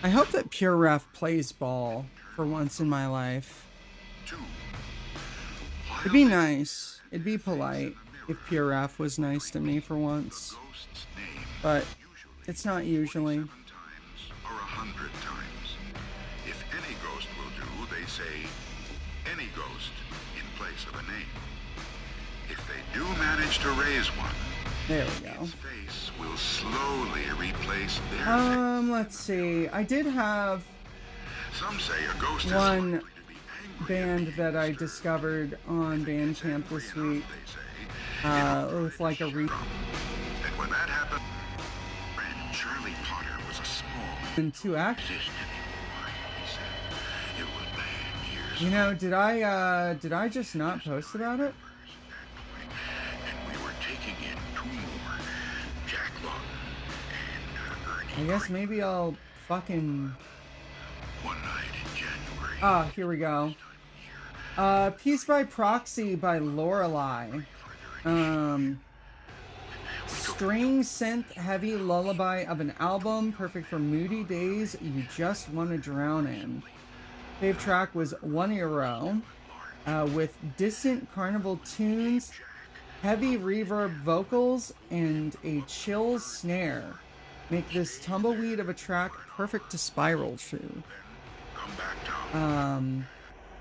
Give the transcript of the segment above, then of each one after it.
I hope that Pure Ref plays ball for once in my life. It'd be nice. It'd be polite if Pure Ref was nice to me for once. But it's not usually. Or 100 times. If any ghost will do, they say any ghost in place of a name. If they do manage to raise one, there we go. its face will slowly replace their face. Let's see. I did have Some say a ghost one band that I discovered on Bandcamp this week. With like a and when that happened, and Charlie Potter was a small and two act. he said. It was bad years You know, did I just not post about it? and we were taking in 2 more, Jack Lawton and Ernie I guess maybe I'll fucking... One night in January. Ah, here we go. Peace by Proxy by Lorelei. String synth heavy lullaby of an album, perfect for moody days you just want to drown in. Fave track was One Euro, with distant carnival tunes, heavy reverb vocals, and a chill snare. Make this tumbleweed of a track perfect to spiral to.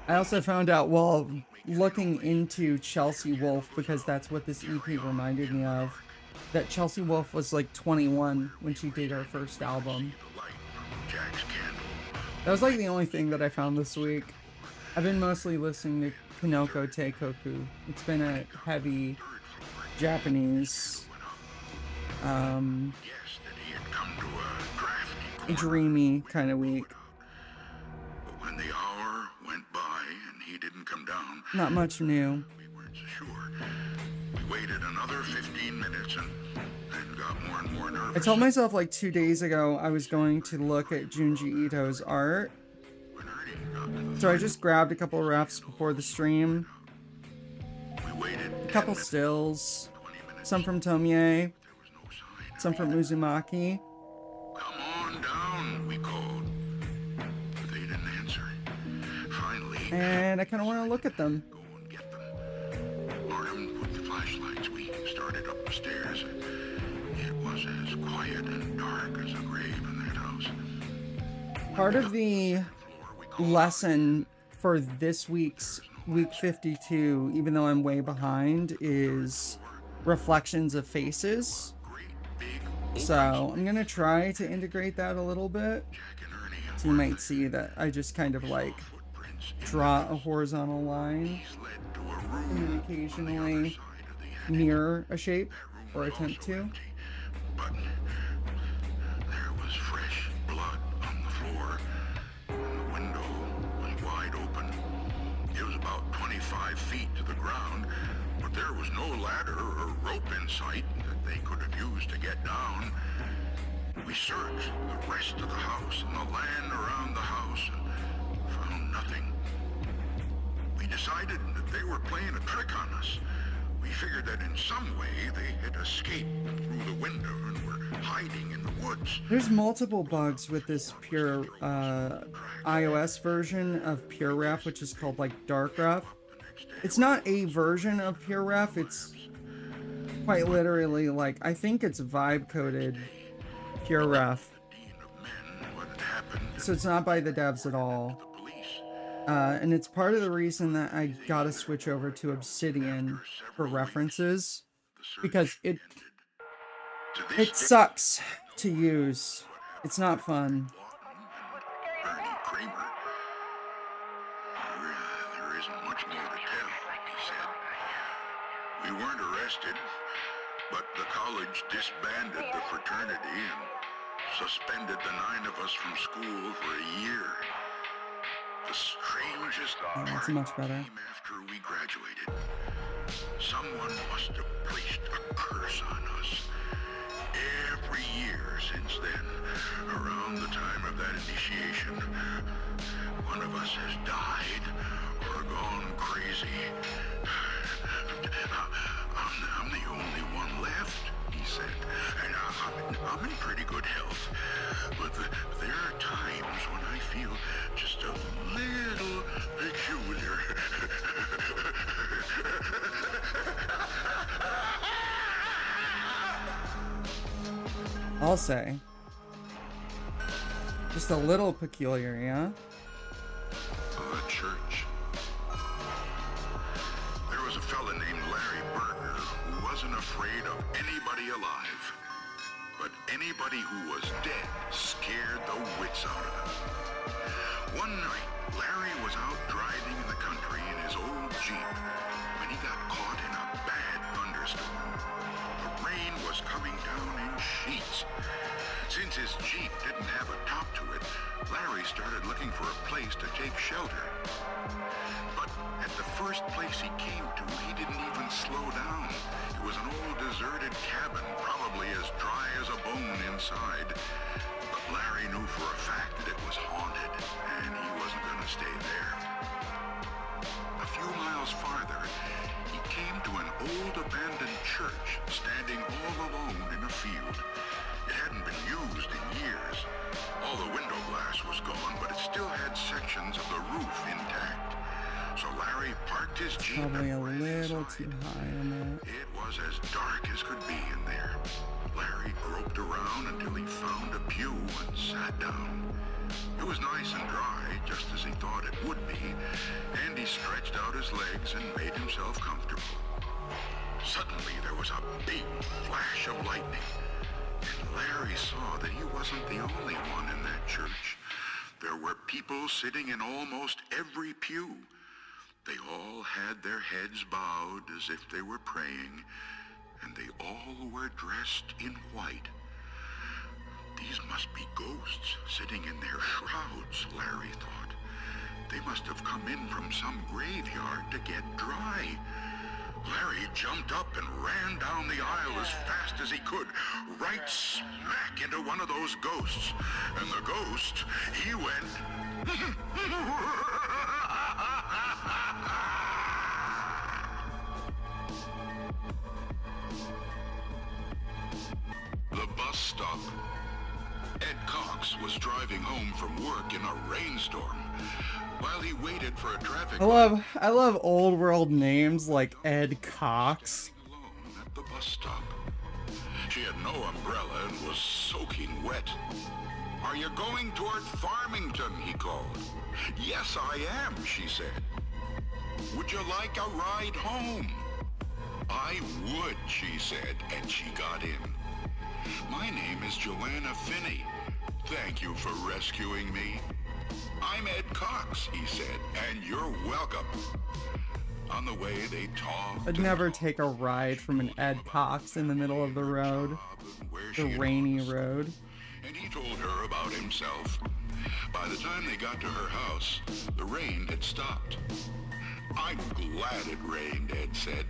I also found out while looking into Chelsea Wolfe, because that's what this EP reminded me of, that Chelsea Wolfe was like 21 when she did her first album. That was like the only thing that I found this week. I've been mostly listening to Kinoko Teikoku. It's been a heavy Japanese, dreamy kind of week. But when the hour went by and he didn't come down, Not much new. we weren't so sure. We waited another 15 minutes and then got more and more nervous. I told myself like 2 days ago I was going to look at Junji Ito's art. When Ernie got So I just grabbed a couple refs before the stream. we waited A couple stills. Some from Tomie. Some from Uzumaki. Come on down, we called. But they didn't answer. Finally, And I kind of want to look at them. go and get them. Armed with the flashlights, we started up the stairs. It was as quiet and dark as a grave in that house. Part of the lesson for this week's week 52, even though I'm way behind, is reflections of faces. So I'm gonna try to integrate that a little bit. So you might see that I just kind of like draw a horizontal line and then occasionally mirror a shape, or attempt to. But there was fresh blood on the floor, and the window was wide open. It was about 25 feet to the ground, but there was no ladder or rope in sight that they could have used to get down. We searched the rest of the house and the land around the house and found nothing. We decided that they were playing a trick on us. We figured that in some way they had escaped through the window and were hiding in the woods. There's multiple bugs with this pure iOS version of Pure Ref, which is called like Dark Ref. It's not a version of Pure Ref, it's quite literally like, I think it's vibe coded Pure Ref. So it's not by the devs at all. And it's part of the reason that I gotta switch over to Obsidian for references, because it sucks to use. It's not fun. Ernie Kramer. There isn't much more to tell, he said. We weren't arrested, but the college disbanded the fraternity and suspended the 9 of us from school for a year. The strangest Oh, that's part much better. came after we graduated. Someone must have placed a curse on us. Every year since then, around the time of that initiation, one of us has died or gone crazy. I'm the only one left, he said, and I'm in pretty good health. But there are times I'll say. Just a little peculiar, yeah? The church. There was a fella named Larry Berger who wasn't afraid of anybody alive. But anybody who was dead scared the wits out of him. One night, Larry was out driving in the country in his old Jeep when he got caught in a bad thunderstorm. The rain was coming down in sheets. Since his Jeep didn't have a top to it, Larry started looking for a place to take shelter. But at the first place he came to, he didn't even slow down. It was an old deserted cabin, probably as dry as a bone inside. But Larry knew for a fact that it was haunted, and he wasn't going to stay there. A few miles farther, he came to an old abandoned church standing all alone in a field. It hadn't been used in years. All the window glass was gone, but it still had sections of the roof intact. So Larry parked his Jeep Probably a and ran little inside. too high on that. It was as dark as could be in there. Larry groped around until he found a pew and sat down. It was nice and dry, just as he thought it would be, and he stretched out his legs and made himself comfortable. Suddenly there was a big flash of lightning, and Larry saw that he wasn't the only one in that church. There were people sitting in almost every pew. They all had their heads bowed as if they were praying, and they all were dressed in white. These must be ghosts sitting in their shrouds, Larry thought. They must have come in from some graveyard to get dry. Larry jumped up and ran down the aisle as fast as he could, right smack into one of those ghosts. And the ghost, he went... The bus stop. Ed Cox was driving home from work in a rainstorm. While he waited for a traffic I love old world names like Ed Cox. alone at the bus stop. She had no umbrella and was soaking wet. "Are you going toward Farmington?" he called. "Yes, I am," she said. "Would you like a ride home?" "I would," she said, and she got in. "My name is Joanna Finney. Thank you for rescuing me." "I'm Ed Cox," he said, "and you're welcome." On the way, they talked. I'd never take a ride from an Ed Cox in the middle of the road, the rainy road. And he told her about himself. By the time they got to her house, the rain had stopped. "I'm glad it rained," Ed said.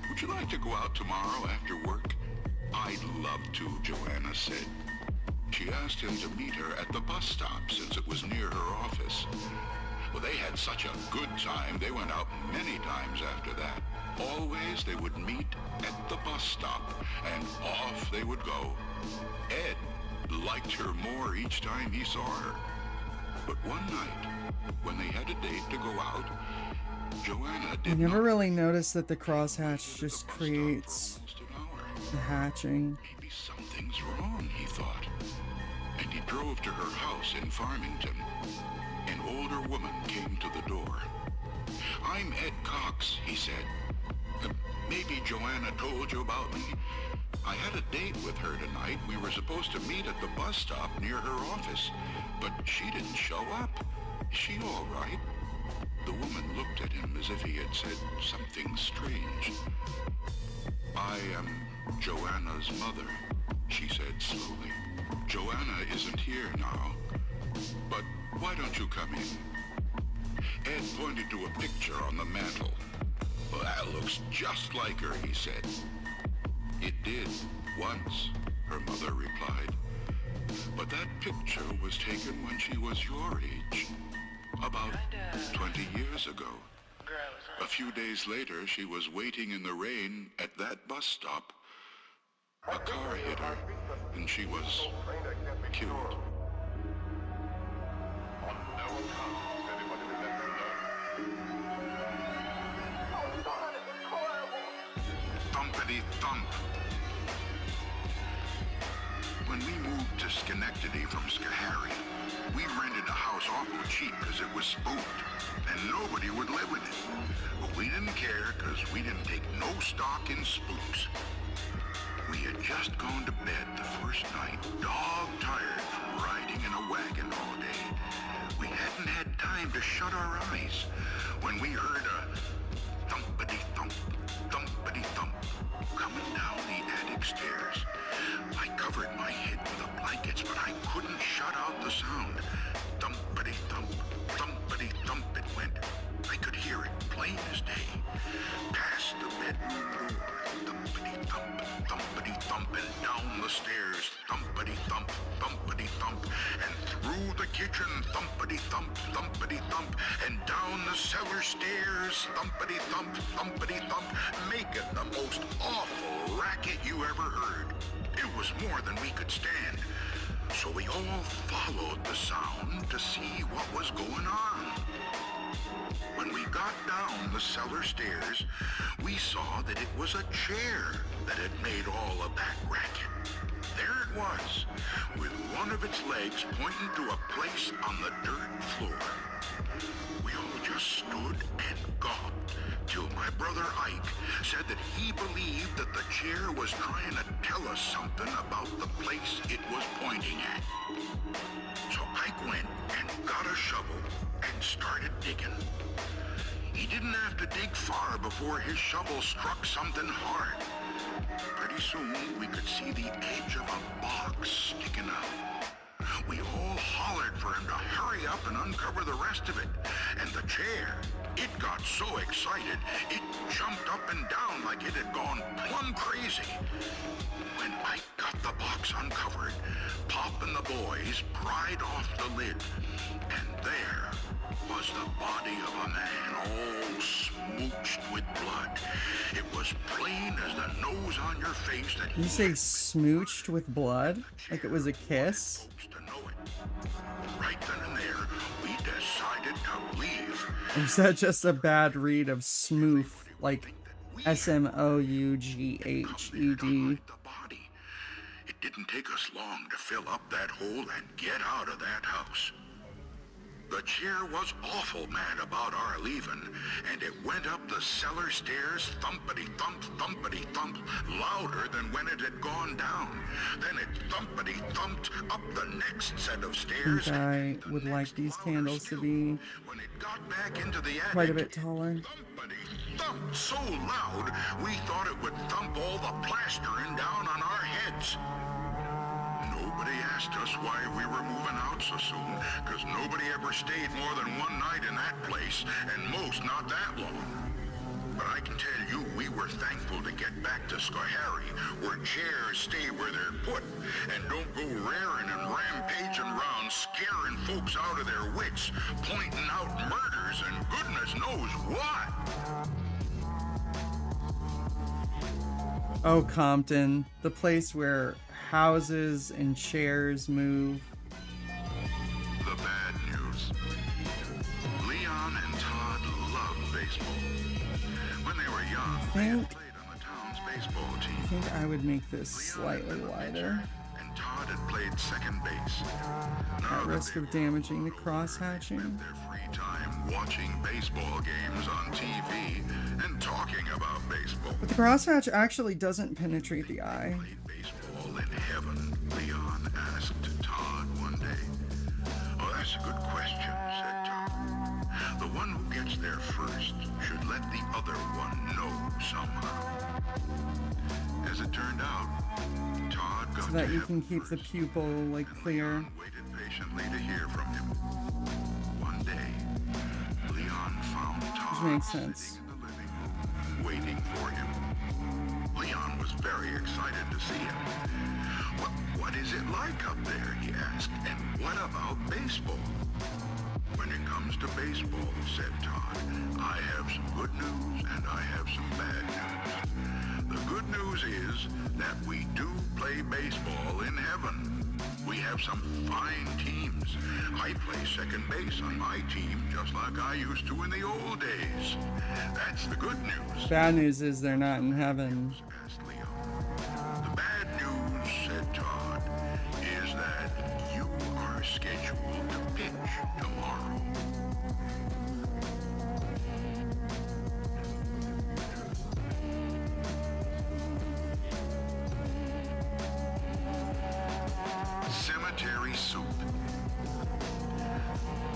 "Would you like to go out tomorrow after work?" "I'd love to," Joanna said. She asked him to meet her at the bus stop since it was near her office. Well, they had such a good time, they went out many times after that. Always they would meet at the bus stop, and off they would go. Ed liked her more each time he saw her. But one night, when they had a date to go out, Joanna I did never not really noticed that the crosshatch just creates almost an hour. the hatching. Maybe something's wrong, he thought. And he drove to her house in Farmington. An older woman came to the door. "I'm Ed Cox," he said. Maybe Joanna told you about me. I had a date with her tonight. We were supposed to meet at the bus stop near her office, but she didn't show up. Is she all right?" The woman looked at him as if he had said something strange. "I am Joanna's mother," she said slowly. "Joanna isn't here now, but why don't you come in?" Ed pointed to a picture on the mantel. "Well, that looks just like her," he said. "It did, once," her mother replied. "But that picture was taken when she was your age, about 20 years ago. A few days later, she was waiting in the rain at that bus stop. A car hit her, and she was killed." Thumpity thump. When we Schenectady from Schoharie. We rented a house awful cheap because it was spooked, and nobody would live in it. But we didn't care because we didn't take no stock in spooks. We had just gone to bed the first night, dog-tired from riding in a wagon all day. We hadn't had time to shut our eyes when we heard a thumpity-thump, thumpity-thump coming down the attic stairs. I covered my head with the blankets, but I couldn't shut out the sound. Thumpity-thump, thumpity-thump it went. I could hear it plain as day. Past the bedroom door, thumpity-thump, thumpity-thump, and down the stairs, thumpity-thump, thumpity-thump, and through the kitchen, thumpity-thump, thumpity-thump, and down the cellar stairs, thumpity-thump, thumpity-thump, making the most awful racket you ever heard. It was more than we could stand. So we all followed the sound to see what was going on. When we got down the cellar stairs, we saw that it was a chair that had made all of that racket. There it was, with one of its legs pointing to a place on the dirt floor. We all just stood and gawped till my brother Ike said that he believed that the chair was trying to tell us something about the place it was pointing at. So Ike went and got a shovel and started digging. He didn't have to dig far before his shovel struck something hard. Pretty soon we could see the edge of a box sticking out. We all hollered for him to hurry up and uncover the rest of it. And the chair, it got so excited, it jumped up and down like it had gone plumb crazy. When I got the box uncovered, Pop and the boys pried off the lid. And there was the body of a man all smooched with blood. It was plain as the nose on your face that You say smooched with blood? Like it was a kiss? Right then and there, we decided to leave. Or is that just a bad read of smooth? Like SMOUGHED? It didn't take us long to fill up that hole and get out of that house. The chair was awful mad about our leaving, and it went up the cellar stairs thumpity-thump, thumpity-thump, louder than when it had gone down. Then it thumpity-thumped up the next set of stairs. I think I would like these candles to be When it got back into the attic, quite a bit taller. thumped so loud, we thought it would thump all the plastering down on our heads. Nobody asked us why we were moving out so soon, because nobody ever stayed more than one night in that place, and most not that long. But I can tell you, we were thankful to get back to Schoharie, where chairs stay where they're put, and don't go raring and rampaging around, scaring folks out of their wits, pointing out murders and goodness knows what. Oh, Compton, the place where houses and chairs move. The bad news. Leon and Todd loved baseball. When they were young, they had played on the town's baseball team. I think I would make this slightly wider, And Todd had played second base. Now at risk of damaging the cross-hatching. their free time watching baseball games on TV and talking about baseball. But the crosshatch actually doesn't penetrate the eye. Played baseball in heaven, Leon asked Todd one day. Oh, that's a good question, said Todd. The one who gets there first should let the other one know somehow. As it turned out, Todd got So that to you heaven can keep the first, pupil, like, clear. Leon waited patiently to hear from him. One day, Leon found Todd Which makes sense. sitting in the living room, waiting for him. Leon was very excited to see him. What is it like up there, he asked, and what about baseball? When it comes to baseball, said Todd, I have some good news and I have some bad news. The good news is that we do play baseball in heaven. We have some fine teams. I play second base on my team just like I used to in the old days. That's the good news. Bad news is they're not in heaven. Asked Leo. The bad news, said Todd, is that You are scheduled to pitch tomorrow. Cemetery soup.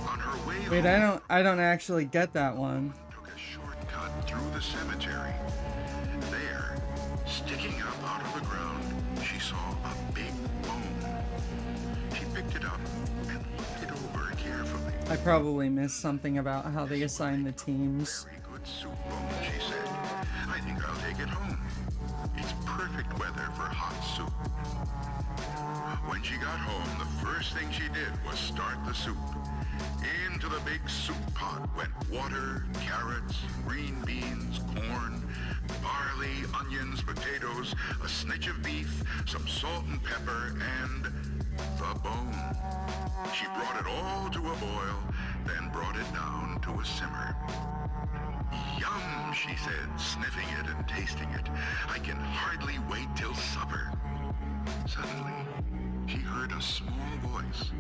On her way Wait, home, I don't actually get that one. took a shortcut through the cemetery. There, sticking up out of the ground, she saw a big bone. She picked it up and looked it over carefully. I probably missed something about how they assign the teams. Very good soup bone, she said. I think I'll take it home. It's perfect weather for hot soup. When she got home, the first thing she did was start the soup. Into the big soup pot went water, carrots, green beans, corn, barley, onions, potatoes, a snitch of beef, some salt and pepper, and the bone. She brought it all to a boil, then brought it down to a simmer. Yum, she said, sniffing it and tasting it. I can hardly wait till supper. Suddenly, she heard a small voice.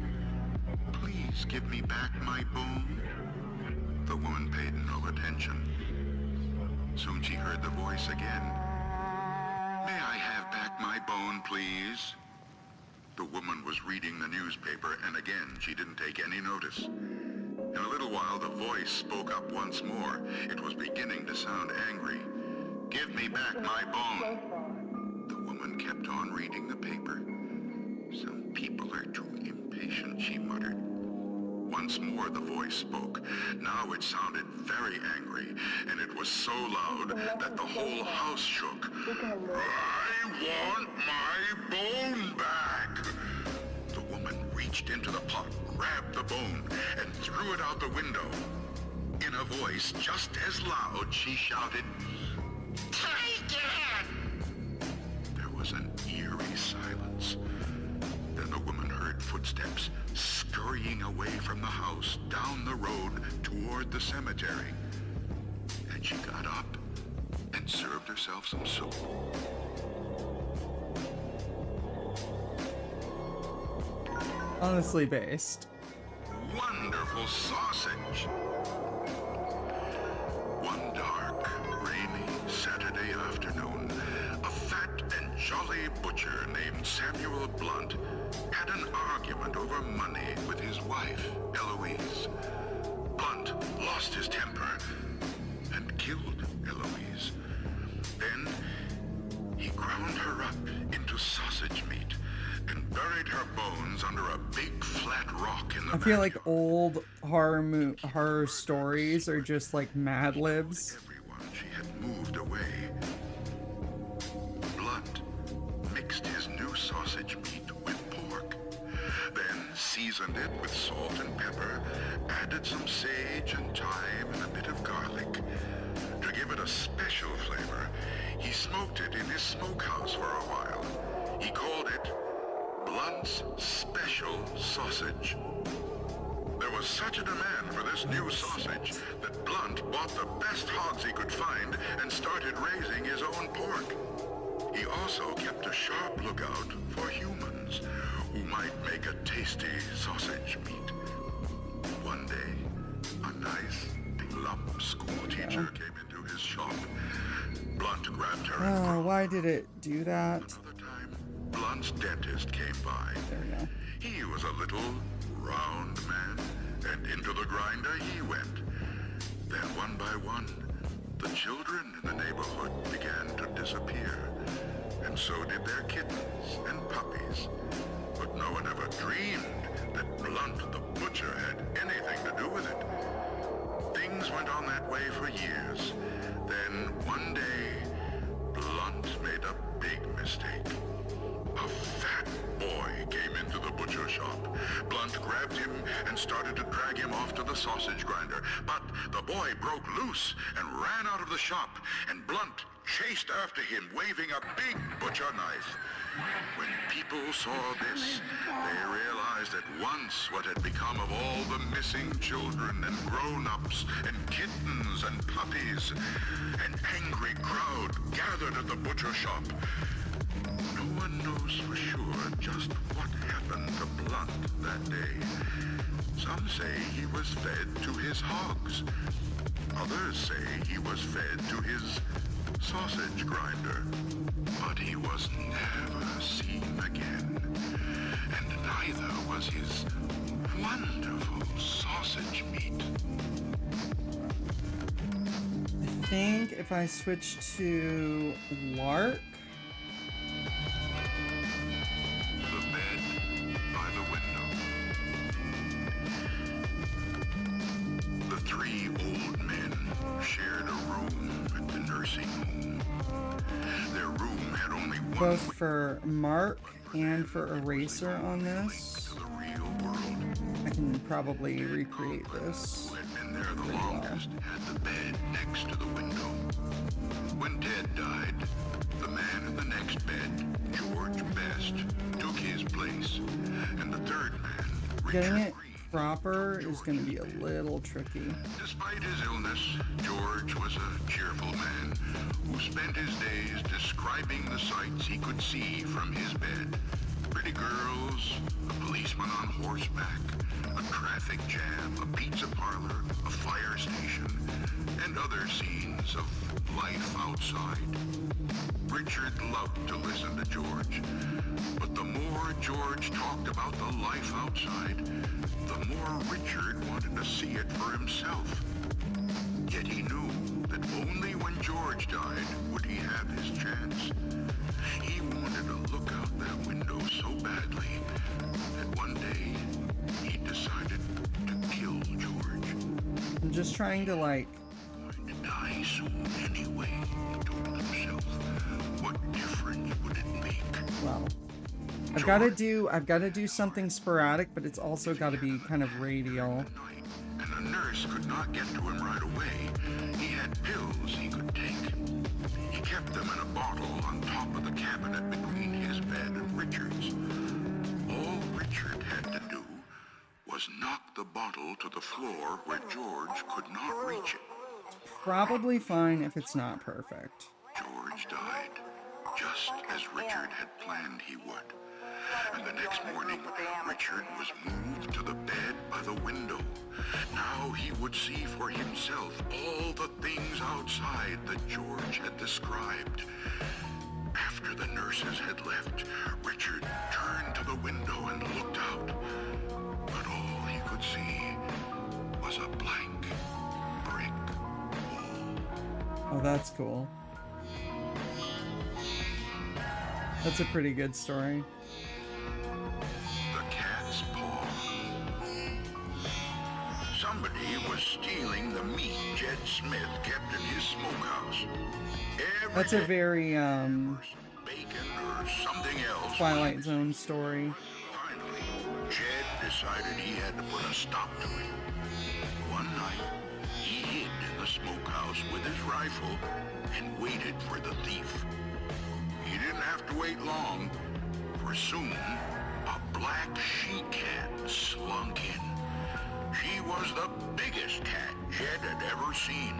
Please give me back my bone. The woman paid no attention. Soon she heard the voice again. May I have back my bone, please? The woman was reading the newspaper, and again she didn't take any notice. In a little while, the voice spoke up once more. It was beginning to sound angry. Give me back my bone. The woman kept on reading the paper. Some people are too impatient, she muttered. Once more the voice spoke. Now it sounded very angry, and it was so loud that the whole house shook. I want my bone back! The woman reached into the pot, grabbed the bone, and threw it out the window. In a voice just as loud, she shouted, Take it! There was an eerie silence. Then the woman heard footsteps scurrying away from the house down the road toward the cemetery. And she got up and served herself some soup. Honestly based. Wonderful sausage! One dark, rainy Saturday afternoon, a fat and jolly butcher named Samuel Blunt had an argument over money with his wife, Eloise. Blunt lost his temper and killed Eloise. Then he ground her up into sausage meat and buried her bones under a big flat rock in the I feel like backyard. old horror stories are just like Mad Libs. Everyone, she had moved away. Blunt mixed his new sausage meat with pork, then seasoned it with salt and pepper, added some sage and thyme and a bit of garlic. To give it a special flavor, he smoked it in his smokehouse for a while. He called it Blunt's Special Sausage. There was such a demand for this new sausage that Blunt bought the best hogs he could find and started raising his own pork. He also kept a sharp lookout for humans who might make a tasty sausage meat. One day, a nice, plump school teacher came into his shop. Blunt grabbed her and Oh, why did it do that? another time, Blunt's dentist came by. There we go. He was a little, round man, and into the grinder he went. Then one by one, the children in the neighborhood began to disappear, and so did their kittens and puppies. But no one ever dreamed that Blunt the butcher had anything to do with it. Things went on that way for years. Then one day, Blunt made a big mistake. A fat boy came into the butcher shop. Blunt grabbed him and started to drag him off to the sausage grinder. But the boy broke loose and ran out of the shop, and Blunt chased after him, waving a big butcher knife. When people saw this, they realized at once what had become of all the missing children and grown-ups and kittens and puppies. An angry crowd gathered at the butcher shop. No one knows for sure just what happened to Blunt that day. Some say he was fed to his hogs. Others say he was fed to his sausage grinder. But he was never seen again. And neither was his wonderful sausage meat. I think if I switch to Lark. The bed by the window. The three old men shared a room at the nursing home. Their room had only one Both for Mark and for Eraser on this. to the real world. I can probably recreate this. Who had been there the longest had the bed next to the window. When Ted died, the man in the next bed, George Best, took his place, and the third man, Getting Richard it Green, proper is going to be a little tricky. Despite his illness, George was a cheerful man who spent his days describing the sights he could see from his bed. Pretty girls, a policeman on horseback, a traffic jam, a pizza parlor, a fire station, and other scenes of life outside. Richard loved to listen to George, but the more George talked about the life outside, the more Richard wanted to see it for himself. Yet he knew that only when George died would he have his chance. He wanted to look out that window so badly that one day he decided to kill George. I'm just trying to like Going to die soon anyway, he told himself. What difference would it make? well, I've got to do something sporadic, but it's also got to be kind of radial. Night, and the nurse could not get to him right away. He had pills he could take. He kept them in a bottle on top of the cabinet between his bed and Richard's. All Richard had to do was knock the bottle to the floor where George could not reach it. Probably fine if it's not perfect. George died, just as Richard had planned he would. And the next morning, Richard was moved to the bed by the window. Now he would see for himself all the things outside that George had described. After the nurses had left, Richard turned to the window and looked out. But all he could see was a blank brick wall. Oh, that's cool. That's a pretty good story. The cat's paw. Somebody was stealing the meat Jed Smith kept in his smokehouse. Every That's a day, very bacon or something else. Twilight Zone story. Finally, Jed decided he had to put a stop to it. One night, he hid in the smokehouse with his rifle and waited for the thief. He didn't have to wait long, for soon, a black she-cat slunk in. She was the biggest cat Jed had ever seen.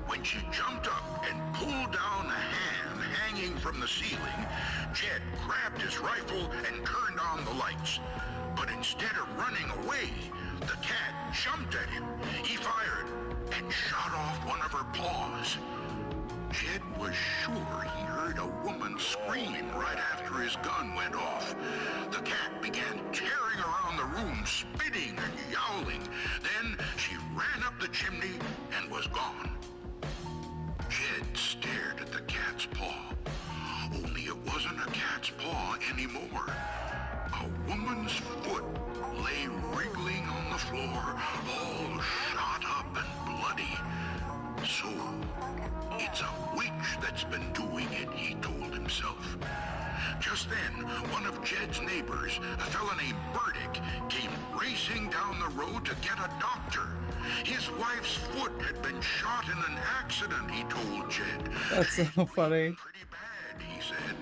When she jumped up and pulled down a ham hanging from the ceiling, Jed grabbed his rifle and turned on the lights. But instead of running away, the cat jumped at him. He fired and shot off one of her paws. Jed was sure he heard a woman scream right after his gun went off. The cat began tearing around the room, spitting and yowling. Then she ran up the chimney and was gone. Jed stared at the cat's paw. Only it wasn't a cat's paw anymore. A woman's foot lay wriggling on the floor, all shot up and bloody. So, it's a witch that's been doing it, he told himself. Just then, one of Jed's neighbors, a fella named Burdick, came racing down the road to get a doctor. His wife's foot had been shot in an accident, he told Jed. That's so funny. Pretty bad, he said.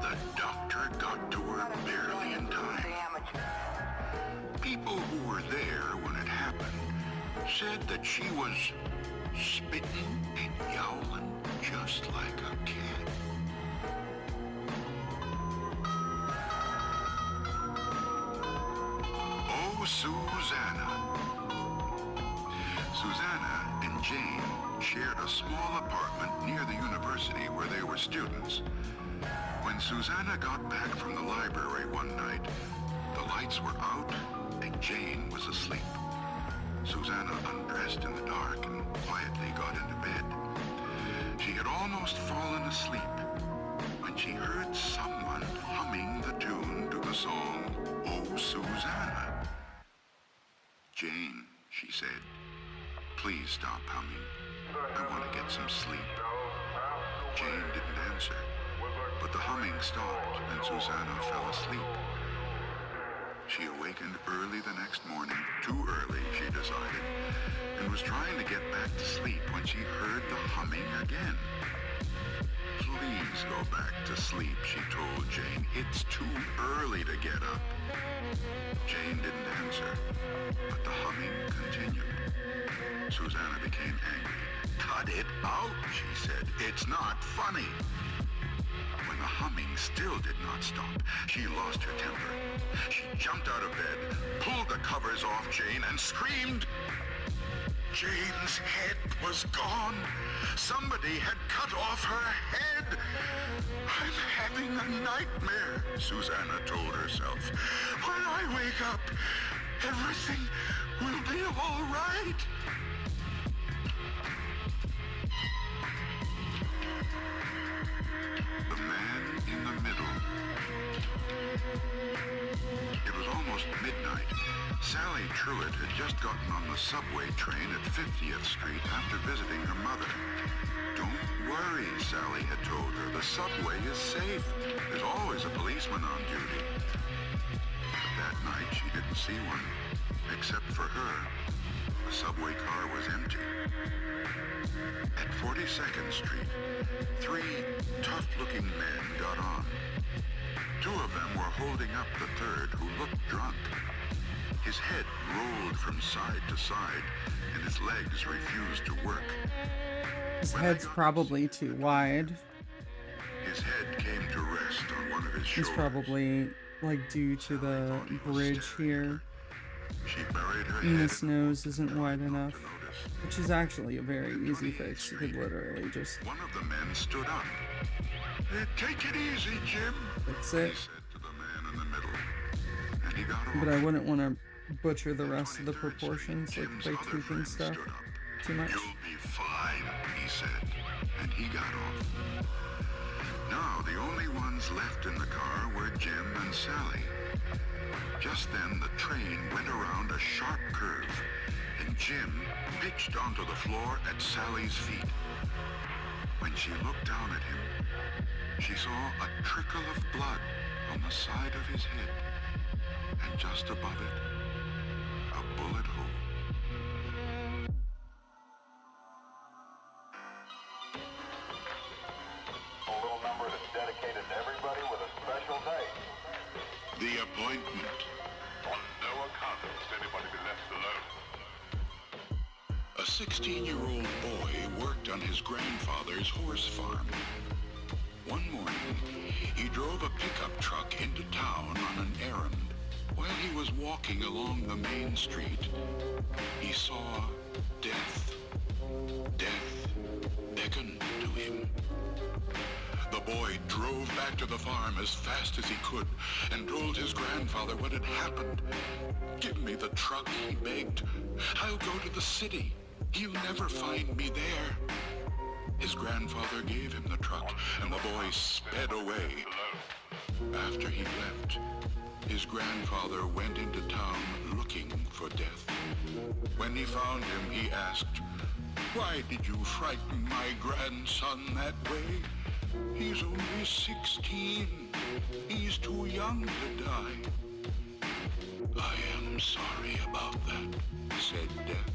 The doctor got to her barely in time. People who were there when it happened said that she was spitting and yowling just like a cat. Susanna. Susanna and Jane shared a small apartment near the university where they were students. When Susanna got back from the library one night, the lights were out and Jane was asleep. Susanna undressed in the dark and quietly got into bed. She had almost fallen asleep when she heard someone humming the tune to the song, "Oh, Susanna." "Jane," she said, "please stop humming. I want to get some sleep." Jane didn't answer, but the humming stopped and Susanna fell asleep. She awakened early the next morning, too early, she decided, and was trying to get back to sleep when she heard the humming again. "Please go back to sleep," she told Jane. "It's too early to get up." Jane didn't answer, but the humming continued. Susanna became angry. "Cut it out," she said. "It's not funny." When the humming still did not stop, she lost her temper. She jumped out of bed, pulled the covers off Jane, and screamed. Jane's head was gone. Somebody had cut off her head. "I'm having a nightmare," Susanna told herself. "When I wake up, everything will be all right." The Man in the Middle. It was almost midnight. Sally Truitt had just gotten on the subway train at 50th Street after visiting her mother. "Don't worry," Sally had told her. "The subway is safe. There's always a policeman on duty." But that night she didn't see one. Except for her, the subway car was empty. At 42nd Street, 3 tough-looking men got on. 2 of them were holding up the third, who looked drunk. His head rolled from side to side, and his legs refused to work. His head's probably too wide. His head came to rest on one of his shoulders. He's probably, like, due to the bridge here. She buried her And head this nose isn't wide enough. to notice. Which is actually a very easy fix. You could literally just One of the men stood up. "Take it easy, Jim," fix he it. said to the man in the middle. And he got off. But I wouldn't want to butcher the rest of the proportions, like, by tweaking stuff too much. "You'll be fine," he said, and he got off. Now the only ones left in the car were Jim and Sally. Just then the train went around a sharp curve, and Jim pitched onto the floor at Sally's feet. When she looked down at him, she saw a trickle of blood on the side of his head, and just above it, a bullet hole. A little number that's dedicated to everybody with a special day. The Appointment. On no account must anybody be left alone. A 16-year-old boy worked on his grandfather's horse farm. One morning, he drove a pickup truck into town on an errand. While he was walking along the main street, he saw death. Death beckoned to him. The boy drove back to the farm as fast as he could and told his grandfather what had happened. "Give me the truck," he begged. "I'll go to the city. He'll never find me there." His grandfather gave him the truck, and the boy sped away. After he left, his grandfather went into town looking for death. When he found him, he asked, "Why did you frighten my grandson that way? He's only 16. He's too young to die." "I am sorry about that," said Death.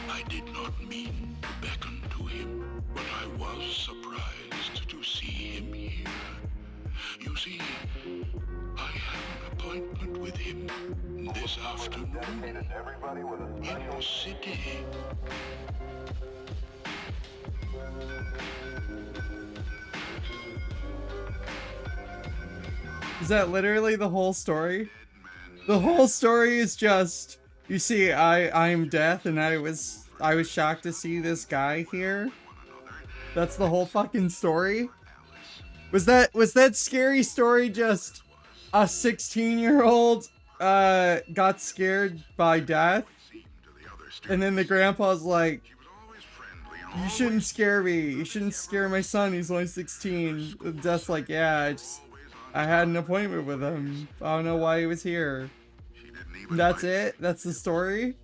"I did not mean to beckon to him, but I was surprised to see him here. You see, I have an appointment with him this afternoon Dedicated to everybody with a in special the city." Is that literally the whole story? The whole story is just, you see, I am death, and I was shocked to see this guy here. That's the whole fucking story. Was that scary story just a 16-year-old got scared by death, and then the grandpa's like, you shouldn't scare me. You shouldn't scare my son. He's only 16. And Death's like, yeah, I had an appointment with him. I don't know why he was here. That's it? That's the story?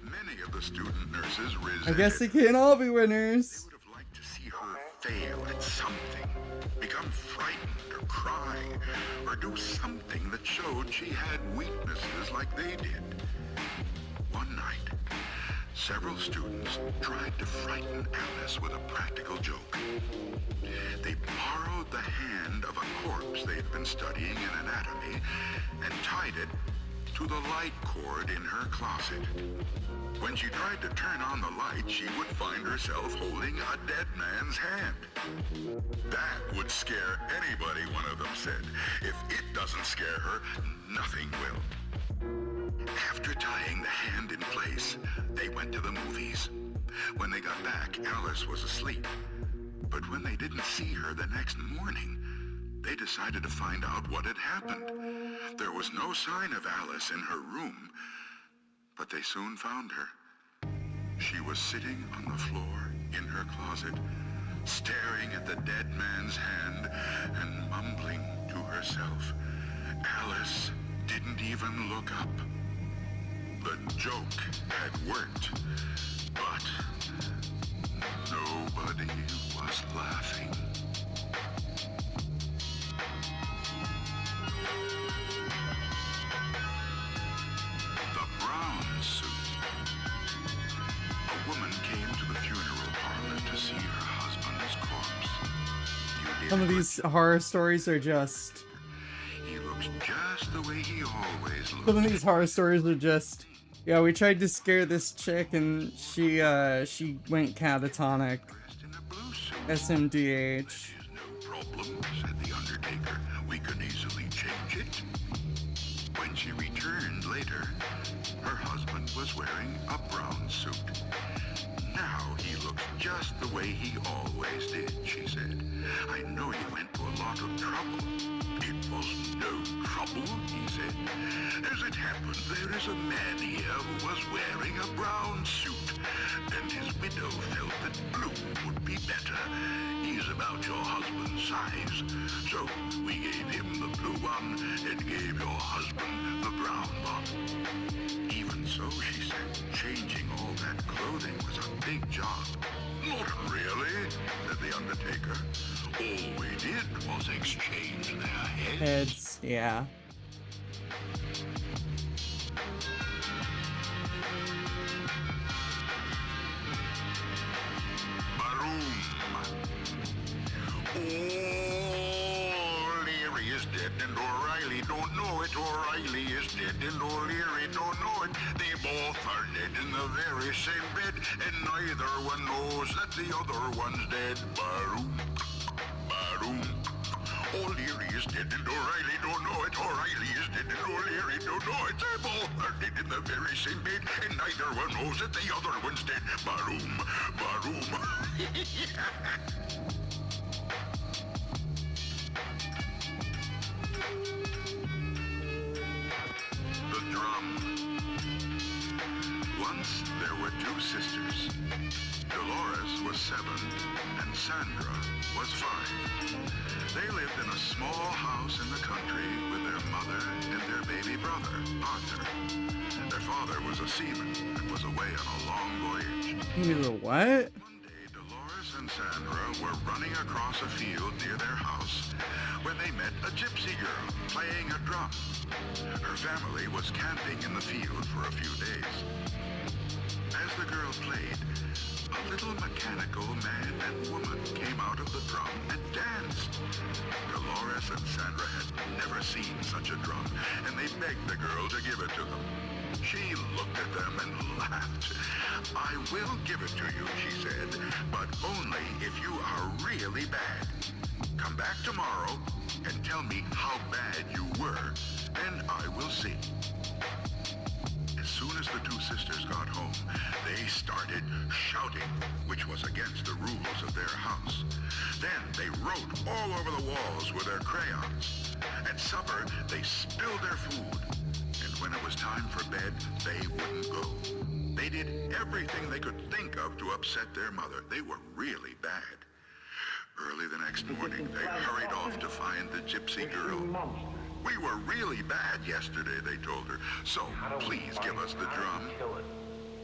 Many of the student nurses I guess they can't all be winners. would have liked to see her fail at something, become frightened or cry, or do something that showed she had weaknesses like they did. One night, several students tried to frighten Alice with a practical joke. They borrowed the hand of a corpse they'd been studying in anatomy and tied it to the light cord in her closet. When she tried to turn on the light, she would find herself holding a dead man's hand. That would scare anybody, one of them said. If it doesn't scare her, nothing will. After tying the hand in place, they went to the movies. When they got back, Alice was asleep. But when they didn't see her the next morning, they decided to find out what had happened. There was no sign of Alice in her room, but they soon found her. She was sitting on the floor in her closet, staring at the dead man's hand and mumbling to herself. Alice didn't even look up. The joke had worked, but nobody was laughing. The brown suit. A woman came to the funeral parlor to see her husband's corpse. You did Some of what these horror stories are just... He looks just the way he always Some of looked. these horror stories are just... Yeah, we tried to scare this chick and she went catatonic. Dressed in a blue suit. SMDH. No problem, said the undertaker. We can easily change it. When she returned later, her husband was wearing a brown suit. Now he looks just the way he always did, she said. I know you went to a lot of trouble. It was no trouble, he said. As it happened, there is a man here who was wearing a brown suit, and his widow felt that blue would be better. He's about your husband's size. So we gave him the blue one and gave your husband the brown one. Even so, she said, changing all that clothing was a big job. Not really, said the undertaker. All we did was exchange their heads. Heads, yeah. Baroom. Oh, Leary is dead and O'Reilly don't know it. O'Reilly is dead and O'Leary don't know it. They both are dead in the very same bed, and neither one knows that the other one's dead. Baroom. Baroom. O'Leary is dead and O'Reilly don't know it. O'Reilly is dead and O'Leary don't know it. They both are dead in the very same bed, and neither one knows that the other one's dead. Baroom. Baroom. The drum. Once there were two sisters. Dolores was 7 and Sandra was 5. They lived in a small house in the country with their mother and their baby brother, Arthur. Their father was a seaman and was away on a long voyage. You know what? One day, Dolores and Sandra were running across a field near their house when they met a gypsy girl playing a drum. Her family was camping in the field for a few days. As the girl played, a little mechanical man and woman came out of the drum and danced. Dolores and Sandra had never seen such a drum, and they begged the girl to give it to them. She looked at them and laughed. I will give it to you, she said, but only if you are really bad. Come back tomorrow and tell me how bad you were, and I will see. They started shouting, which was against the rules of their house. Then they wrote all over the walls with their crayons. At supper, they spilled their food. And when it was time for bed, they wouldn't go. They did everything they could think of to upset their mother. They were really bad. Early the next morning, they hurried off to find the gypsy girl. We were really bad yesterday, they told her, so please give us the drum.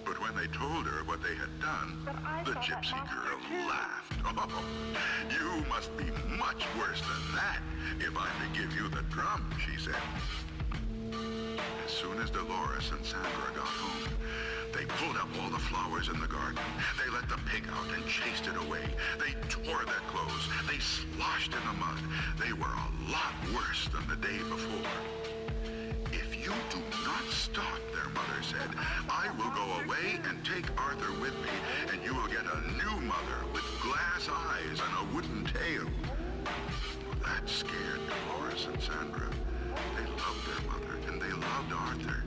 But when they told her what they had done, the gypsy girl laughed. Oh, you must be much worse than that if I'm to give you the drum, she said. As soon as Dolores and Sandra got home, they pulled up all the flowers in the garden. They let the pig out and chased it away. They tore their clothes. They sloshed in the mud. They were a lot worse than the day before. If you do not stop, their mother said, I will go away and take Arthur with me, and you will get a new mother with glass eyes and a wooden tail. Well, that scared Dolores and Sandra. They loved their mother, and they loved Arthur.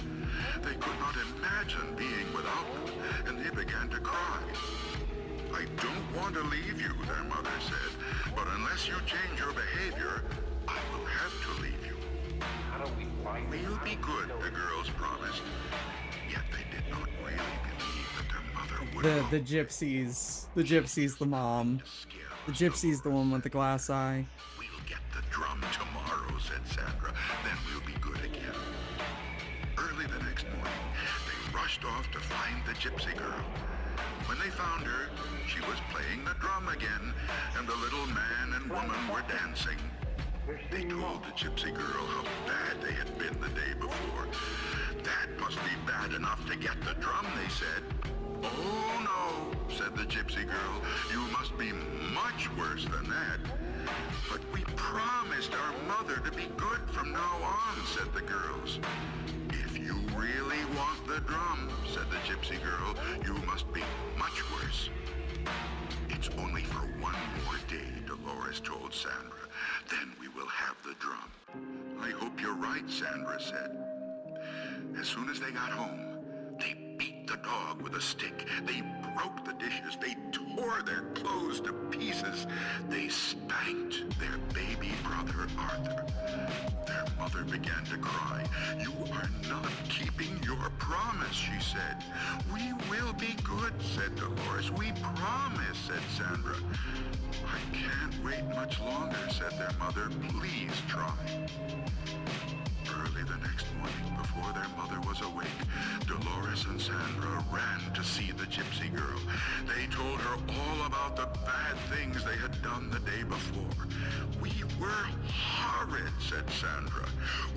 They could not imagine being without them, and they began to cry. I don't want to leave you, their mother said, but unless you change your behavior, I will have to leave you. We'll be good, the girls promised. Yet they did not really believe that their mother would The gypsy's the mom. The gypsy's the one with the glass eye. We'll get the drum tomorrow, said Sandra. Then we'll be good again. Early the next morning, they rushed off to find the gypsy girl. When they found her, she was playing the drum again, and the little man and woman were dancing. They told the gypsy girl how bad they had been the day before. That must be bad enough to get the drum, they said. Oh no, said the gypsy girl, you must be much worse than that. But we promised our mother to be good from now on, said the girls. If you really want the drum, said the gypsy girl, you must be much worse. It's only for one more day, Dolores told Sandra. Then we will have the drum. I hope you're right, Sandra said. As soon as they got home, they beat the dog with a stick. They broke the dishes. They tore their clothes to pieces. They spanked their baby brother, Arthur. Their mother began to cry. You are not keeping your promise, she said. We will be good, said Dolores. We promise, said Sandra. I can't wait much longer, said their mother. Please try. Early the next morning, before their mother was awake, Dolores and Sandra ran to see the gypsy girl. They told her all about the bad things they had done the day before. We were horrid, said Sandra.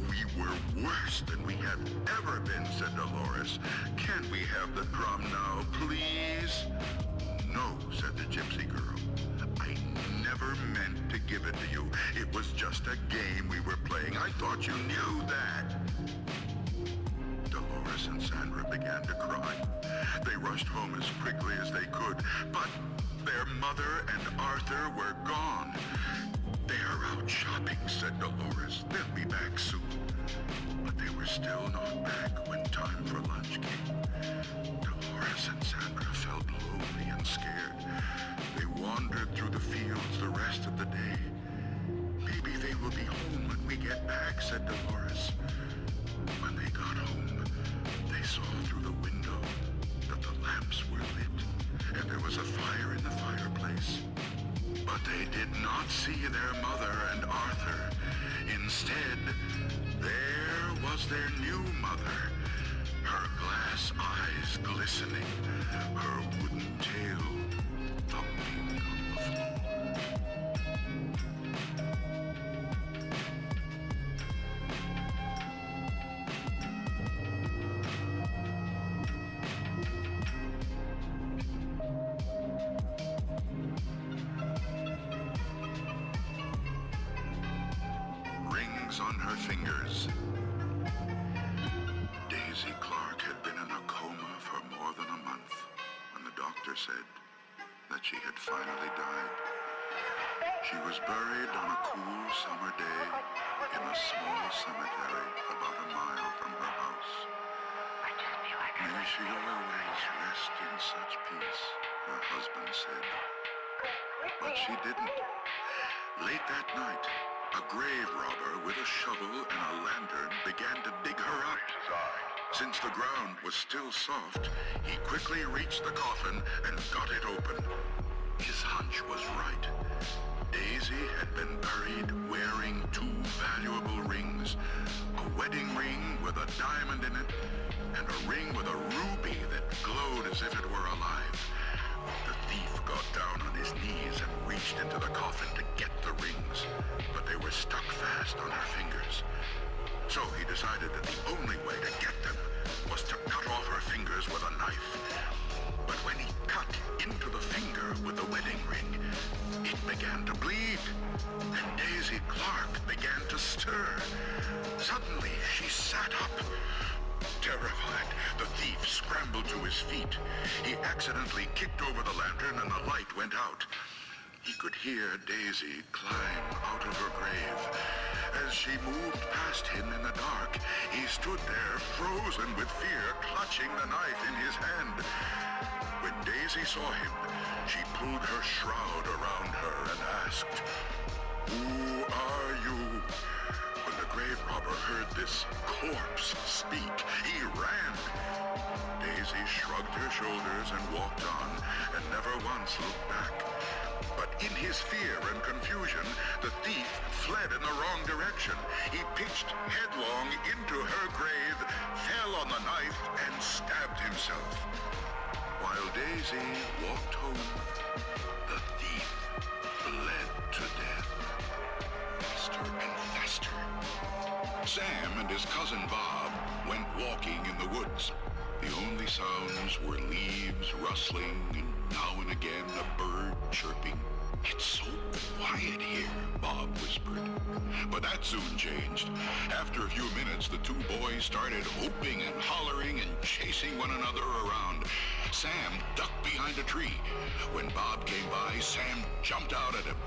We were worse than we had ever been, said Dolores. Can't we have the drum now, please? No, said the gypsy girl. I never meant to give it to you. It was just a game we were playing. I thought you knew that. Dolores and Sandra began to cry. They rushed home as quickly as they could, but their mother and Arthur were gone. They are out shopping, said Dolores. They'll be back soon. But they were still not back when time for lunch came. Dolores and Sandra felt lonely and scared. They wandered through the fields the rest of the day. Maybe they will be home when we get back, said Dolores. When they got home, they saw through the window that the lamps were lit, and there was a fire in the fireplace. But they did not see their mother and Arthur. Instead, there was their new mother, her glass eyes glistening, her wooden tail thumping on the floor. Rings on her fingers. Daisy Clark had been in a coma for more than a month when the doctor said that she had finally died. She was buried on a cool summer day in a small cemetery about a mile from her house. May she always rest in such peace, her husband said. But she didn't. Late that night, a grave robber with a shovel and a lantern began to dig her up. Since the ground was still soft, he quickly reached the coffin and got it open. His hunch was right. Daisy had been buried wearing two valuable rings, a wedding ring with a diamond in it, and a ring with a ruby that glowed as if it were alive. The thief got down on his knees and reached into the coffin to get the rings, but they were stuck fast on her fingers. So he decided that the only way to get them was to cut off her fingers with a knife. But when he cut into the finger with the wedding ring, it began to bleed, and Daisy Clark began to stir. Suddenly, she sat up. Terrified, the thief scrambled to his feet. He accidentally kicked over the lantern and the light went out. He could hear Daisy climb out of her grave. As she moved past him in the dark, he stood there, frozen with fear, clutching the knife in his hand. When Daisy saw him, she pulled her shroud around her and asked, "Who are you?" When the grave robber heard this corpse speak, he ran. Daisy shrugged her shoulders and walked on, and never once looked back. But in his fear and confusion, the thief fled in the wrong direction. He pitched headlong into her grave, fell on the knife, and stabbed himself. While Daisy walked home, the thief bled to death. Faster and faster. Sam and his cousin Bob went walking in the woods. The only sounds were leaves rustling and now and again a bird chirping. "It's so quiet here," Bob whispered. But that soon changed. After a few minutes, the two boys started whooping and hollering and chasing one another around. Sam ducked behind a tree. When Bob came by, Sam jumped out at him.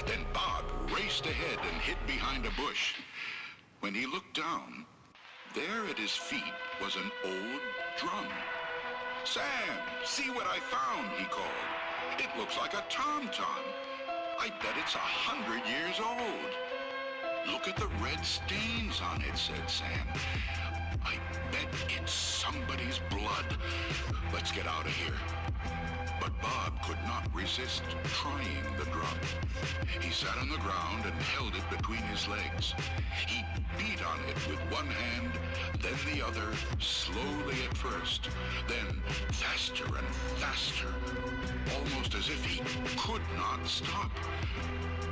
Then Bob raced ahead and hid behind a bush. When he looked down, there at his feet was an old drum. "Sam, see what I found," he called. "It looks like a tom-tom. I bet it's 100 years old." "Look at the red stains on it," said Sam. "I bet it's somebody's blood. Let's get out of here." But Bob could not resist trying the drum. He sat on the ground and held it between his legs. He beat on it with one hand, then the other, slowly at first, then faster and faster, almost as if he could not stop.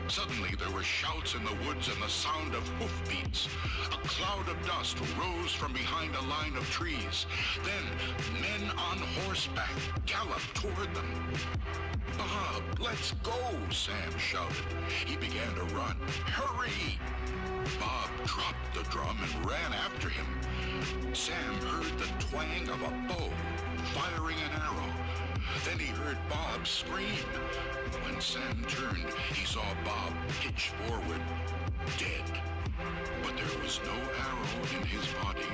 Suddenly there were shouts in the woods and the sound of hoofbeats. A cloud of dust rose from behind a line of trees. Then men on horseback galloped toward them. "Bob, let's go," Sam shouted. He began to run. "Hurry!" Bob dropped the drum and ran after him. Sam heard the twang of a bow firing an arrow. Then he heard Bob scream. When Sam turned, he saw Bob pitch forward, dead. But there was no arrow in his body,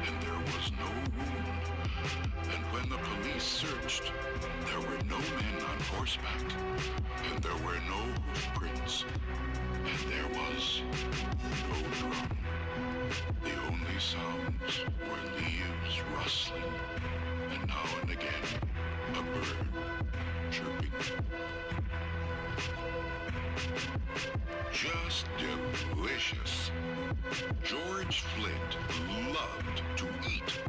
and there was no wound. And when the police searched, there were no men on horseback, and there were no hoofprints, and there was no drum. The only sounds were leaves rustling, and now and again a bird chirping. Just delicious. George Flint loved to eat.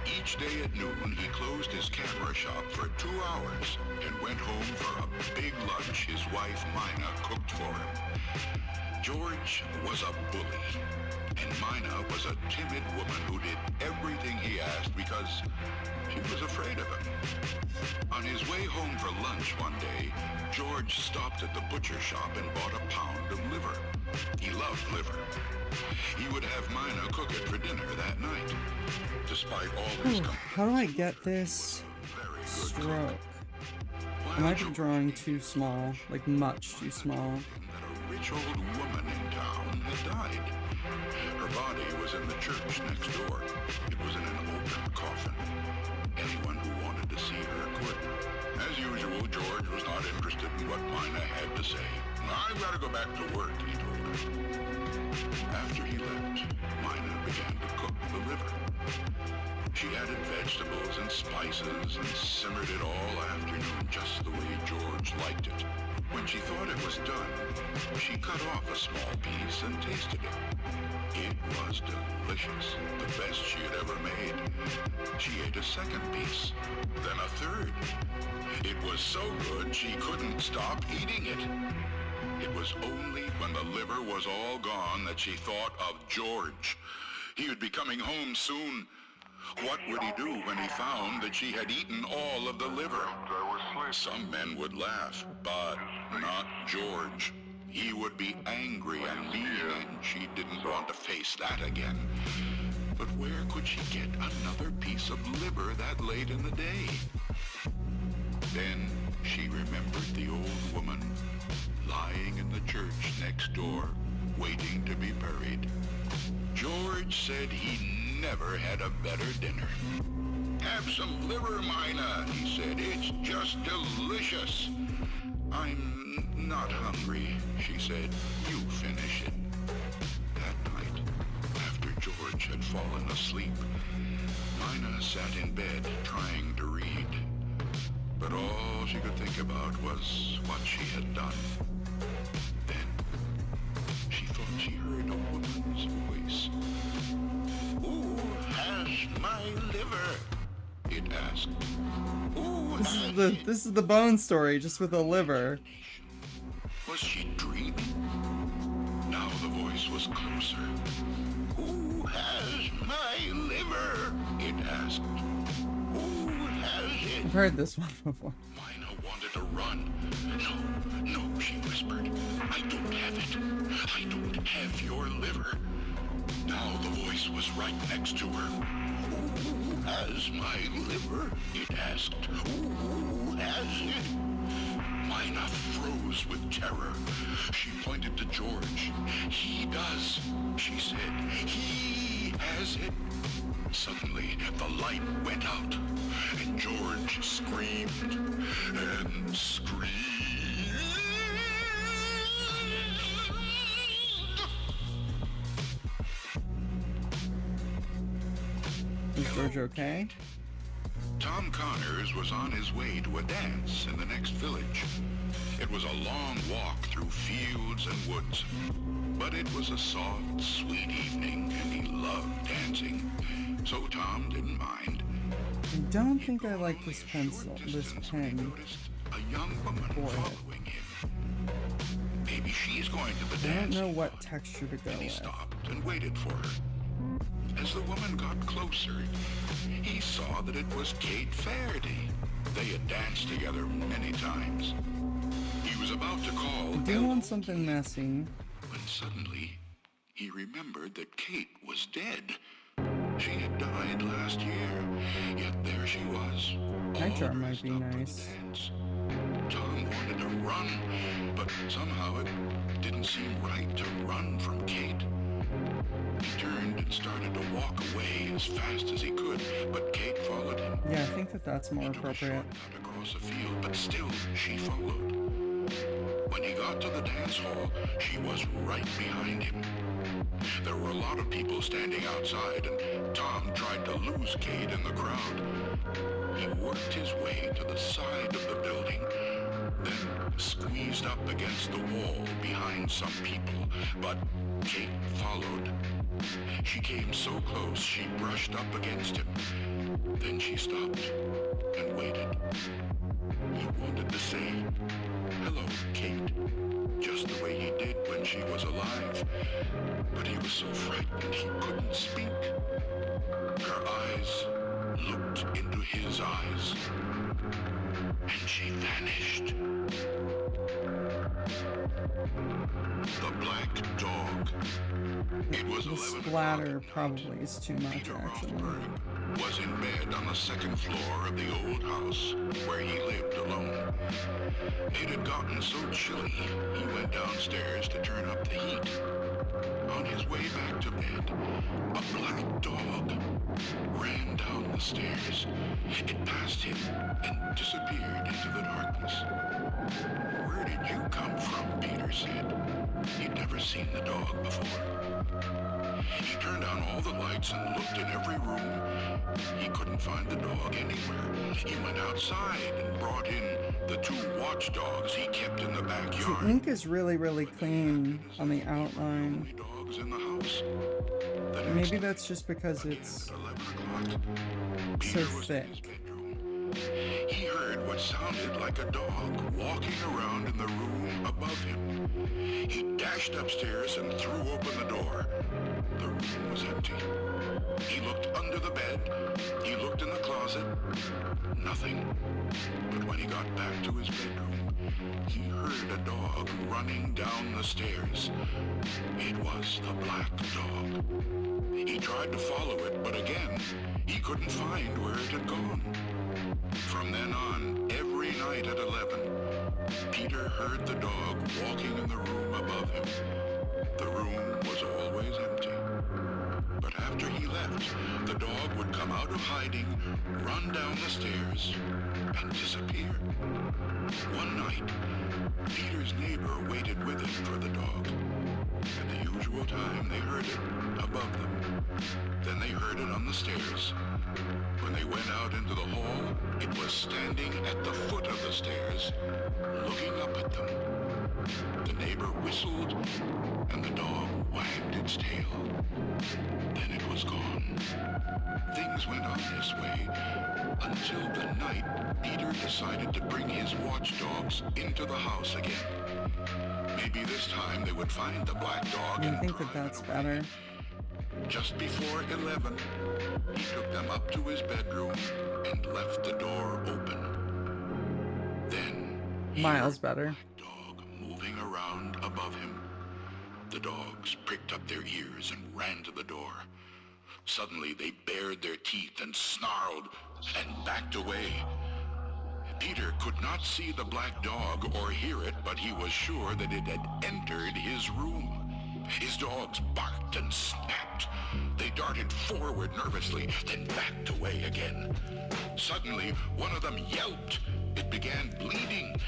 Each day at noon, he closed his camera shop for 2 hours and went home for a big lunch his wife Mina cooked for him. George was a bully, and Mina was a timid woman who did everything he asked because she was afraid of him. On his way home for lunch one day, George stopped at the butcher shop and bought a pound of liver. He loved liver. He would have Mina cook it for dinner that night. Despite all his How do I get this stroke? I might be drawing too small, like much too small. that a rich old woman in town had died. Her body was in the church next door. It was in an open coffin. Anyone who wanted to see her could. As usual, George was not interested in what Mina had to say. I've got to go back to work, he told her. After he left, Mina began to cook the liver. She added vegetables and spices and simmered it all afternoon just the way George liked it. When she thought it was done, she cut off a small piece and tasted it. It was delicious, the best she had ever made. She ate a second piece, then a third. It was so good she couldn't stop eating it. It was only when the liver was all gone that she thought of George. He would be coming home soon. What would he do when he found that she had eaten all of the liver? Some men would laugh, but not George. He would be angry and mean, and she didn't want to face that again. But where could she get another piece of liver that late in the day? Then she remembered the old woman lying in the church next door, waiting to be buried. George said he never had a better dinner. Have some liver, Mina, he said. It's just delicious. I'm not hungry, she said. You finish it. That night, after George had fallen asleep, Mina sat in bed trying to read. But all she could think about was what she had done. Then, she thought she heard a woman's voice. Who has my liver? It asked. Who has it? This is the bone story, just with a liver. Was she dreaming? Now the voice was closer. Who has my liver? It asked. Who has it? I've heard this one before. Mina wanted to run. No, she whispered. I don't have it. I don't have your liver. Now the voice was right next to her. Who has my liver? It asked. Who has it? Mina froze with terror. She pointed to George. He does, she said. He has it. Suddenly, the light went out, and George screamed and screamed. Is George okay? Tom Connors was on his way to a dance in the next village. It was a long walk through fields and woods, but it was a soft, sweet evening, and he loved dancing. So Tom didn't mind. I don't think I like this pencil, this pen. Noticed a young woman following him. Maybe she's going to the I don't dance. know what texture to go He with. stopped and waited for her. As the woman got closer, he saw that it was Kate Faraday. They had danced together many times. He was about to call I do want something messy. when suddenly he remembered that Kate was dead. She had died last year, yet there she was. That all jar might dressed be up for the nice. dance. Tom wanted to run, but somehow it didn't seem right to run from Kate. He turned and started to walk away as fast as he could, but Kate followed him. Yeah, I think that's more He took a appropriate. shortcut across a field, but still she followed. When he got to the dance hall, she was right behind him. There were a lot of people standing outside, and Tom tried to lose Kate in the crowd. He worked his way to the side of the building, then squeezed up against the wall behind some people, but Kate followed. She came so close she brushed up against him. Then she stopped and waited. He wanted to say, "Hello, Kate," just the way he did when she was alive. But he was so frightened he couldn't speak. Her eyes looked into his eyes, and she vanished. The Black Dog. It was The 11 splatter o'clock at probably night. is too much, Peter actually. Rothberg was in bed on the second floor of the old house where he lived alone. It had gotten so chilly, he went downstairs to turn up the heat. On his way back to bed, a black dog ran down the stairs. It passed him and disappeared into the darkness. "Where did you come from?" Peter said. He'd never seen the dog before. He turned on all the lights and looked in every room. He couldn't find the dog anywhere. He went outside and brought in the 2 watchdogs he kept in the backyard. The ink is really, really clean on the outline. Dogs in the house. Maybe that's just because it's so thick. He heard what sounded like a dog walking around in the room above him. He dashed upstairs and threw open the door. The room was empty. He looked under the bed. He looked in the closet. Nothing. But when he got back to his bedroom, he heard a dog running down the stairs. It was the black dog. He tried to follow it, but again, he couldn't find where it had gone. From then on, every night at 11, Peter heard the dog walking in the room above him. The room was always empty. But after he left, the dog would come out of hiding, run down the stairs, and disappear. One night, Peter's neighbor waited with him for the dog. At the usual time, they heard it above them. Then they heard it on the stairs. When they went out into the hall, it was standing at the foot of the stairs, looking up at them. The neighbor whistled, and the dog wagged its tail. Then it was gone. Things went on this way until the night Peter decided to bring his watchdogs into the house again. Maybe this time they would find the black dog. I think that that's better. Just before 11, he took them up to his bedroom and left the door open. Then, Miles better. black dog moving around above him. The dogs pricked up their ears and ran to the door. Suddenly, they bared their teeth and snarled and backed away. Peter could not see the black dog or hear it, but he was sure that it had entered his room. His dogs barked and snapped. They darted forward nervously, then backed away again. Suddenly, one of them yelped. It began bleeding,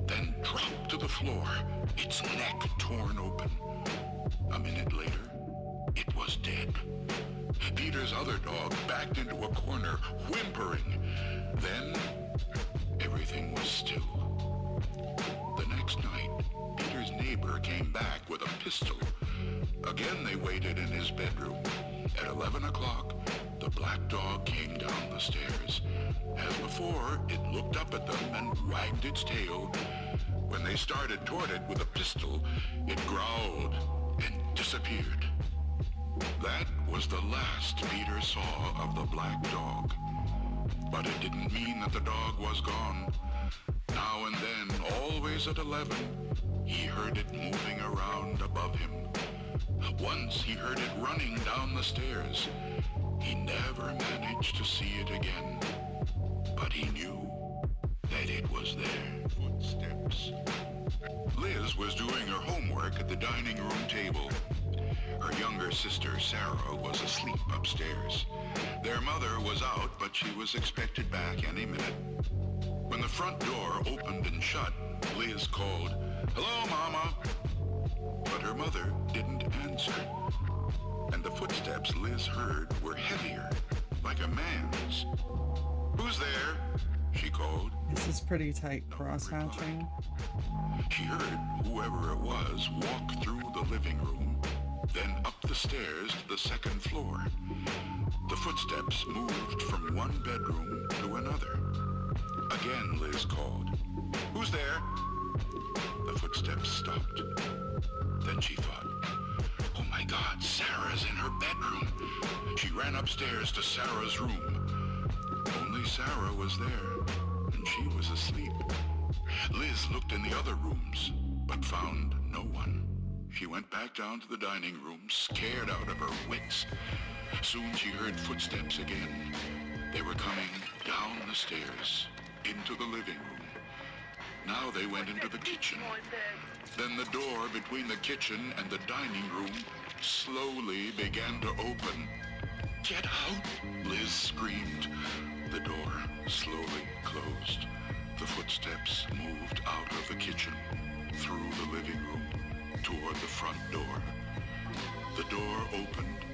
then dropped to the floor, its neck torn open. A minute later, it was dead. Peter's other dog backed into a corner, whimpering. Then, everything was still. The next night, Peter's neighbor came back with a pistol. Again, they waited in his bedroom. At 11 o'clock, the black dog came down the stairs. As before, it looked up at them and wagged its tail. When they started toward it with a pistol, it growled and disappeared. That was the last Peter saw of the black dog. But it didn't mean that the dog was gone. Now and then, always at 11, he heard it moving around above him. Once he heard it running down the stairs. He never managed to see it again. But he knew that it was there. Footsteps. Liz was doing her homework at the dining room table. Her younger sister, Sarah, was asleep upstairs. Their mother was out, but she was expected back any minute. When the front door opened and shut, Liz called, "Hello, Mama." But her mother didn't answer. And the footsteps Liz heard were heavier, like a man's. "Who's there?" she called. This is pretty tight cross-hatching. She heard whoever it was walk through the living room, then up the stairs to the second floor. The footsteps moved from one bedroom to another. Again, Liz called, "Who's there?" The footsteps stopped. Then she thought, "Oh my God, Sarah's in her bedroom." She ran upstairs to Sarah's room. Only Sarah was there, and she was asleep. Liz looked in the other rooms, but found no one. She went back down to the dining room, scared out of her wits. Soon she heard footsteps again. They were coming down the stairs, into the living room. Now they went into the kitchen. Then the door between the kitchen and the dining room slowly began to open. "Get out!" Liz screamed. The door slowly closed. The footsteps moved out of the kitchen, through the living room, toward the front door. The door opened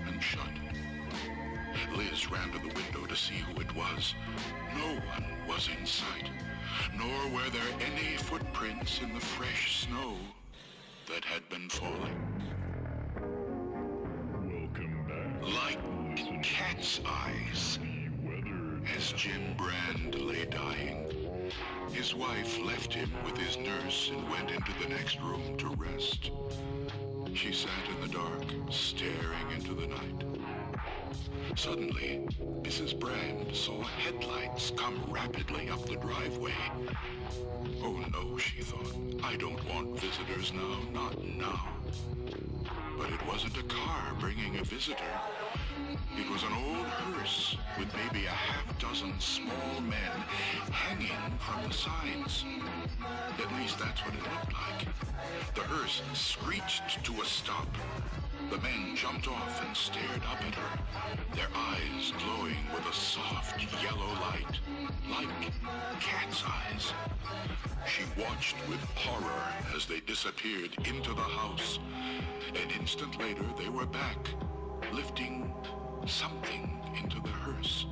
and shut. Liz ran to the window to see who it was. No one was in sight, nor were there any footprints in the fresh snow that had been falling. Welcome back. Like cat's eyes, as Jim Brand lay dying. His wife left him with his nurse and went into the next room to rest. She sat in the dark, staring into the night. Suddenly, Mrs. Brand saw headlights come rapidly up the driveway. "Oh no," she thought, "I don't want visitors now, not now." But it wasn't a car bringing a visitor. It was an old hearse with maybe a half-dozen small men hanging from the sides. At least that's what it looked like. The hearse screeched to a stop. The men jumped off and stared up at her, their eyes glowing with a soft yellow light, like cat's eyes. She watched with horror as they disappeared into the house. An instant later, they were back, lifting something into the hearse.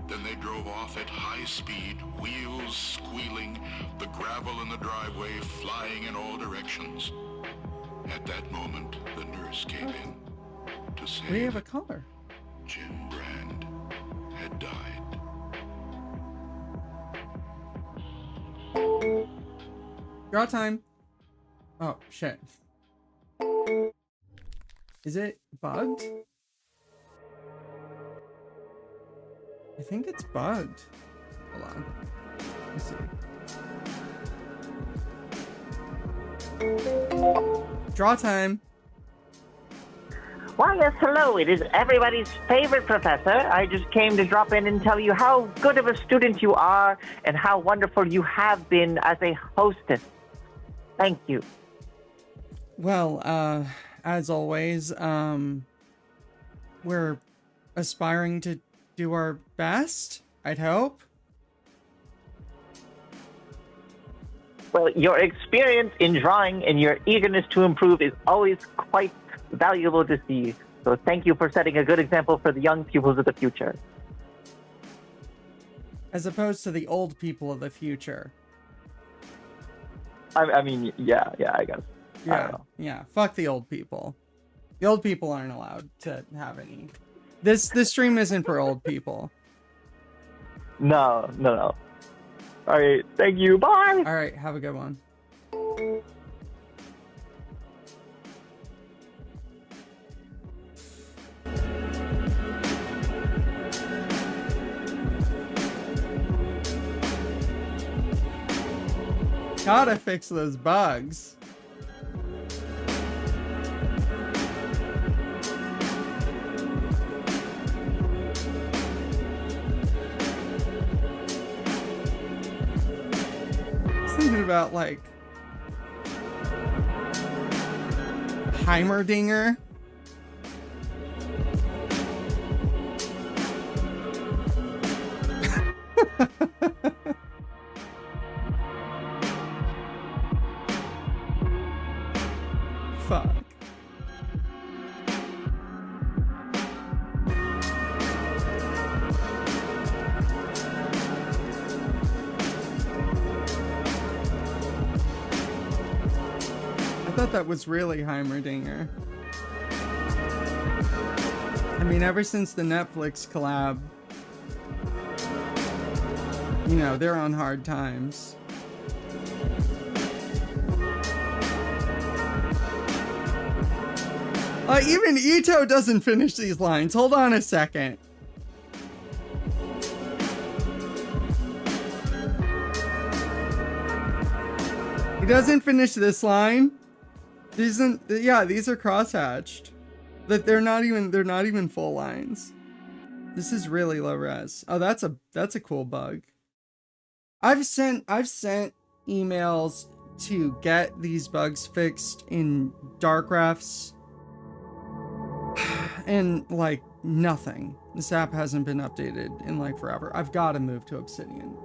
Then they drove off at high speed, wheels squealing, the gravel in the driveway flying in all directions. At that moment, the nurse came in to say We have a caller. Jim Brand had died. Draw time. Oh, shit. Is it bugged? I think it's bugged. Hold on. Let's see. Draw time. Why, yes, hello. It is everybody's favorite professor. I just came to drop in and tell you how good of a student you are and how wonderful you have been as a hostess. Thank you. Well, as always, we're aspiring to do our best, I'd hope. Well, your experience in drawing and your eagerness to improve is always quite valuable to see. So thank you for setting a good example for the young pupils of the future. As opposed to the old people of the future. I mean, yeah, I guess. I Yeah, don't know. yeah. Fuck the old people. The old people aren't allowed to have any. This stream isn't for old people. No. All right, thank you. Bye. All right, have a good one. Gotta fix those bugs. Thinking about like Heimerdinger. Fuck. I thought that was really Heimerdinger. I mean, ever since the Netflix collab, you know, they're on hard times. Even Ito doesn't finish these lines. Hold on a second. He doesn't finish this line. These are crosshatched. That they're not even full lines. This is really low res. Oh, that's a cool bug. I've sent emails to get these bugs fixed in dark refs And like nothing. This app hasn't been updated in like forever. I've got to move to Obsidian.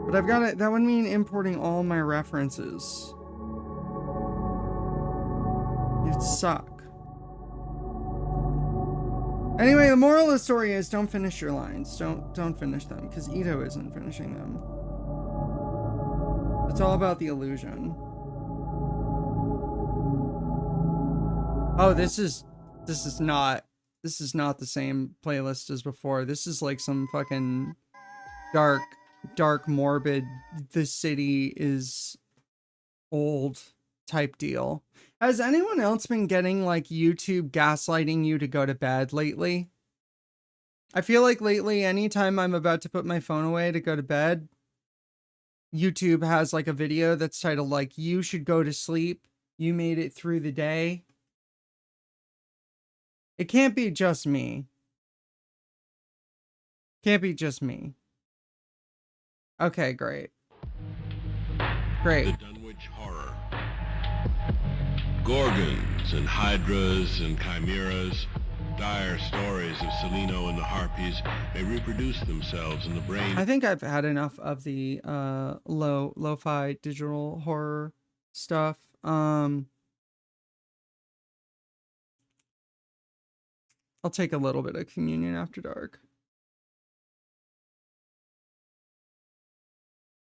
But I've got to, that would mean importing all my references. It'd suck. Anyway, the moral of the story is don't finish your lines. Don't finish them, because Ito isn't finishing them. It's all about the illusion. Oh, this is not the same playlist as before. This is like some fucking dark morbid, the city is old type deal. Has anyone else been getting like YouTube gaslighting you to go to bed lately? I feel like lately, anytime I'm about to put my phone away to go to bed, YouTube has like a video that's titled like, you should go to sleep. You made it through the day. It can't be just me. Can't be just me. Okay, great. Great. The Dunwich Horror. Gorgons and hydras and chimeras, dire stories of Celino and the Harpies may reproduce themselves in the brain. I think I've had enough of the lo-fi digital horror stuff. I'll take a little bit of communion after dark.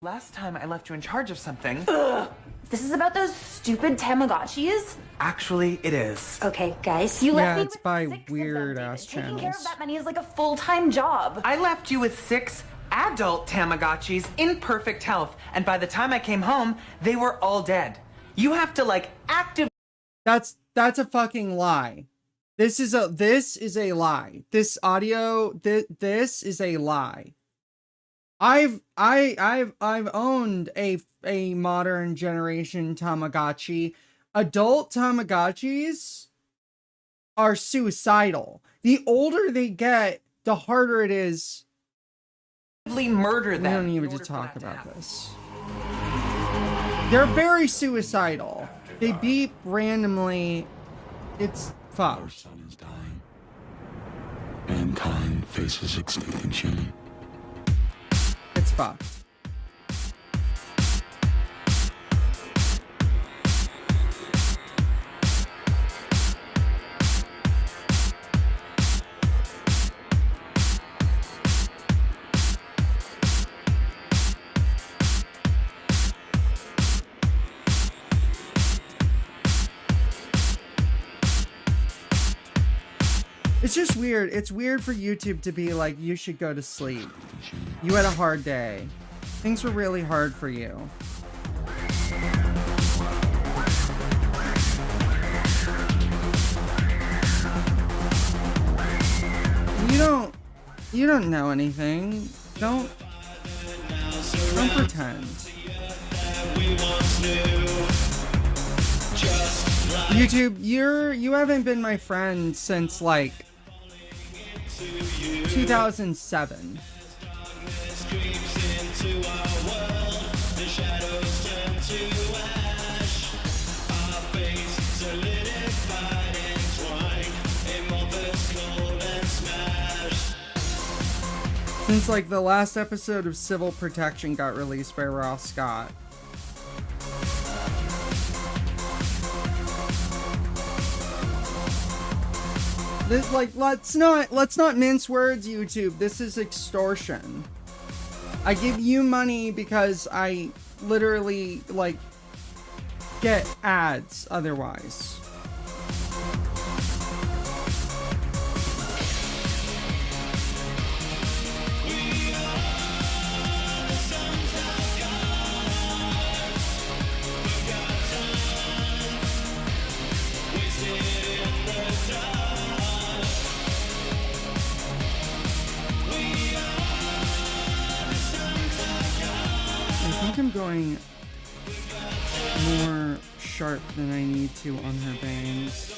Last time I left you in charge of something. Ugh. This is about those stupid Tamagotchis? Actually, it is. Okay, guys, you left me it's with by 6 of them, weird-ass David. Taking care of channels. that many is like a full-time job. I left you with 6 adult Tamagotchis in perfect health, and by the time I came home, they were all dead. You have to like actively. That's a fucking lie. This is a lie. This audio, this is a lie. I've owned a modern generation Tamagotchi. Adult Tamagotchis are suicidal. The older they get, the harder it is. Murder them. We don't even need to talk about this. They're very suicidal. They beep randomly. It's fucked. Our sun is dying. Mankind faces extinction. It's fucked. It's just weird. It's weird for YouTube to be like, you should go to sleep. You had a hard day. Things were really hard for you. You don't know anything. Don't pretend. YouTube, you haven't been my friend since like 2007. Since like the last episode of Civil Protection got released by Ross Scott. This, like, let's not mince words, YouTube. This is extortion. I give you money because I literally, like, get ads otherwise. I'm going more sharp than I need to on her bangs.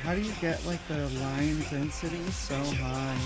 How do you get like the line density so high?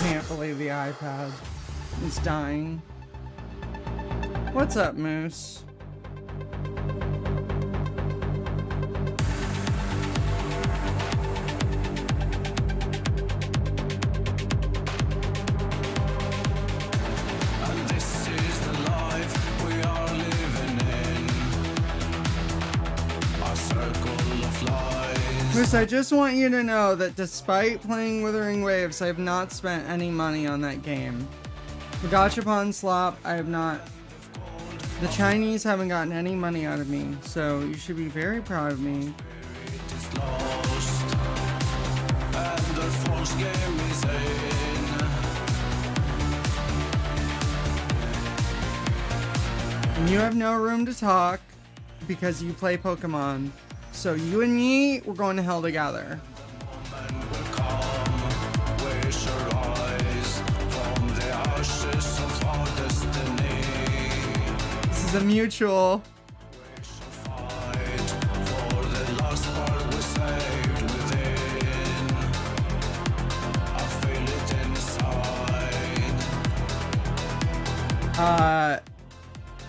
Can't believe the iPad is dying. What's up, Moose? And this is the life we are living in. A circle of lies. Moose, I just want you to know that despite playing Withering Waves, I have not spent any money on that game. The Gachapon Slop, I have not. The Chinese haven't gotten any money out of me, so you should be very proud of me. It's lost. And the false game is in. And you have no room to talk because you play Pokemon. So you and me, we're going to hell together. And will come. We shall rise from the ashes of our destiny. This is a mutual. We shall fight for the last part we saved within. I feel it inside.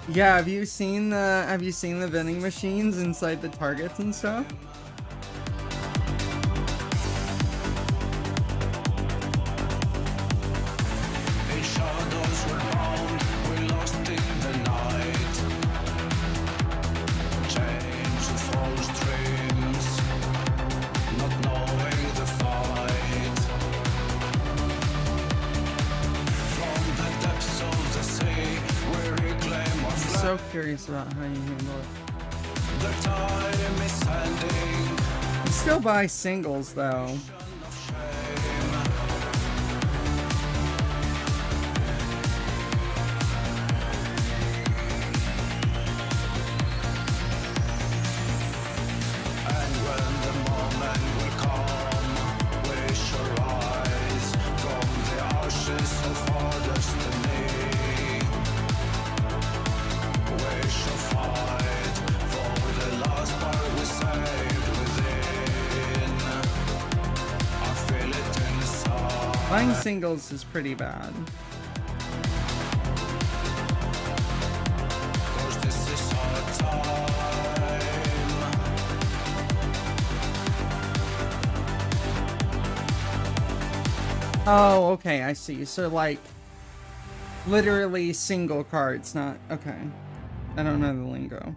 Yeah, have you seen the vending machines inside the Targets and stuff? In shadows we're bound, we're lost in the night. Chained to false dreams, not knowing the fight. From the depths of the sea, we reclaim our flag. So curious about how you handle it. The time is ending. You still buy singles though. Of shame. And when the moment will come, we shall rise from the ashes of our destiny. We shall fight for the last part we saved within. I feel it inside. Buying singles is pretty bad. 'Cause this is our time. Oh, okay, I see. So like literally single cards, not okay. I don't know the lingo.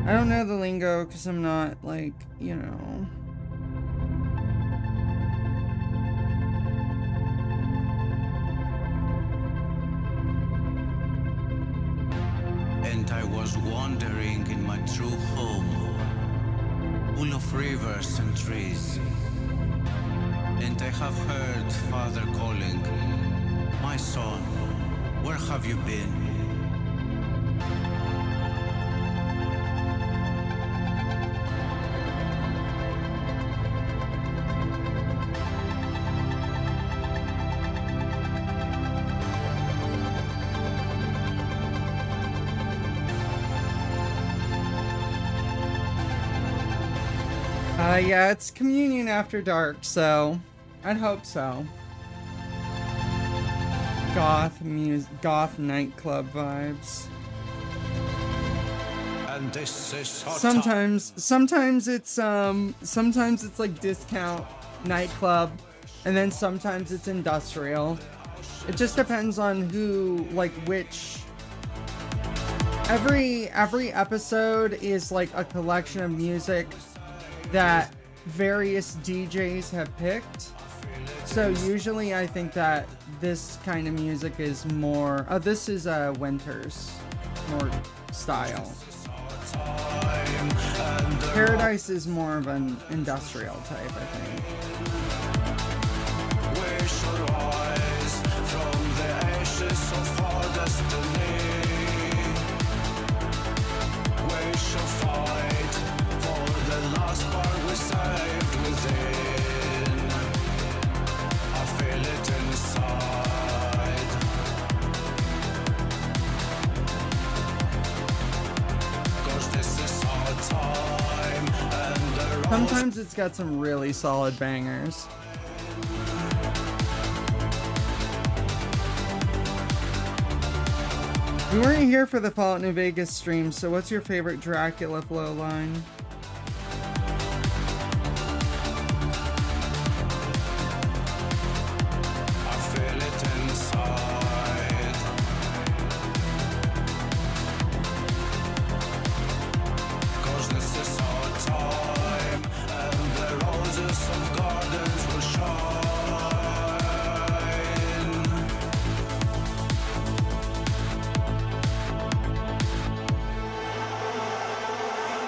I don't know the lingo because I'm not like, you know. And I was wandering in my true home, full of rivers and trees. And I have heard Father calling, "My son, where have you been?" Yeah, it's communion after dark, so I'd hope so. Goth nightclub vibes. And this is our Sometimes it's like discount nightclub, and then sometimes it's industrial. It just depends on who, like which every episode is like a collection of music that various DJs have picked. So usually I think that this kind of music is more, this is Winter's more style. Paradise is more of an industrial type, I think. We shall rise from the ashes of our destiny. We shall fight for the last part we saved within. I feel it inside. Cause this is our time, and the road Sometimes it's got some really solid bangers. We weren't here for the Fallout New Vegas stream, so what's your favorite Dracula flow line? I feel it inside. Cause this is our time, and the roses of gardens will shine.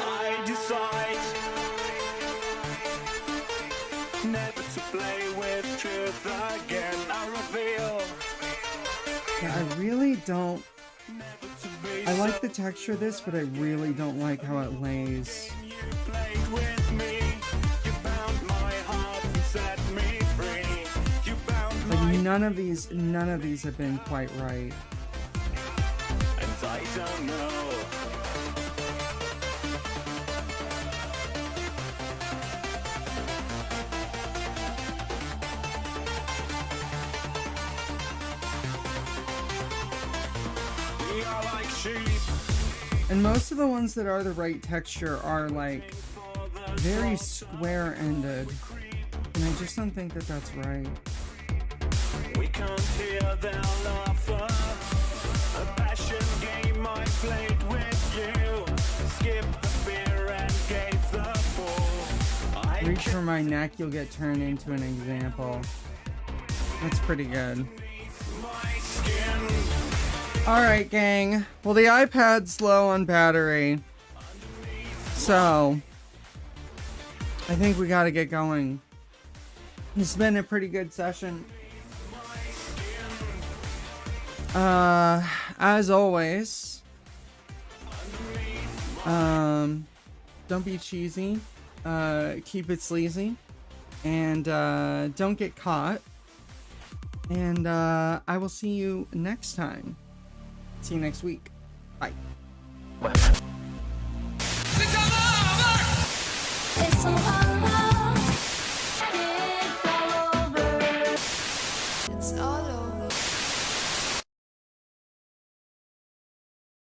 I decide never to play with truth again. I reveal Yeah, I really don't. never to be I like the texture of this, but I really don't like how it lays. you played with me. You bound my heart and set me free. You bound Like my none of these have been quite right. and I don't know. We are like sheep. And most of the ones that are the right texture are like very square-ended, and I just don't think that that's right. We can't hear their laughter. A passion game I played with you. Skipped the beer and gave the ball. I Reach for my neck, you'll get turned into an example. That's pretty good. my skin. Alright, gang. Well, the iPad's low on battery, so I think we gotta get going. It's been a pretty good session. As always, don't be cheesy, keep it sleazy, and don't get caught. And I will see you next time. See you next week. Bye. It's so hard.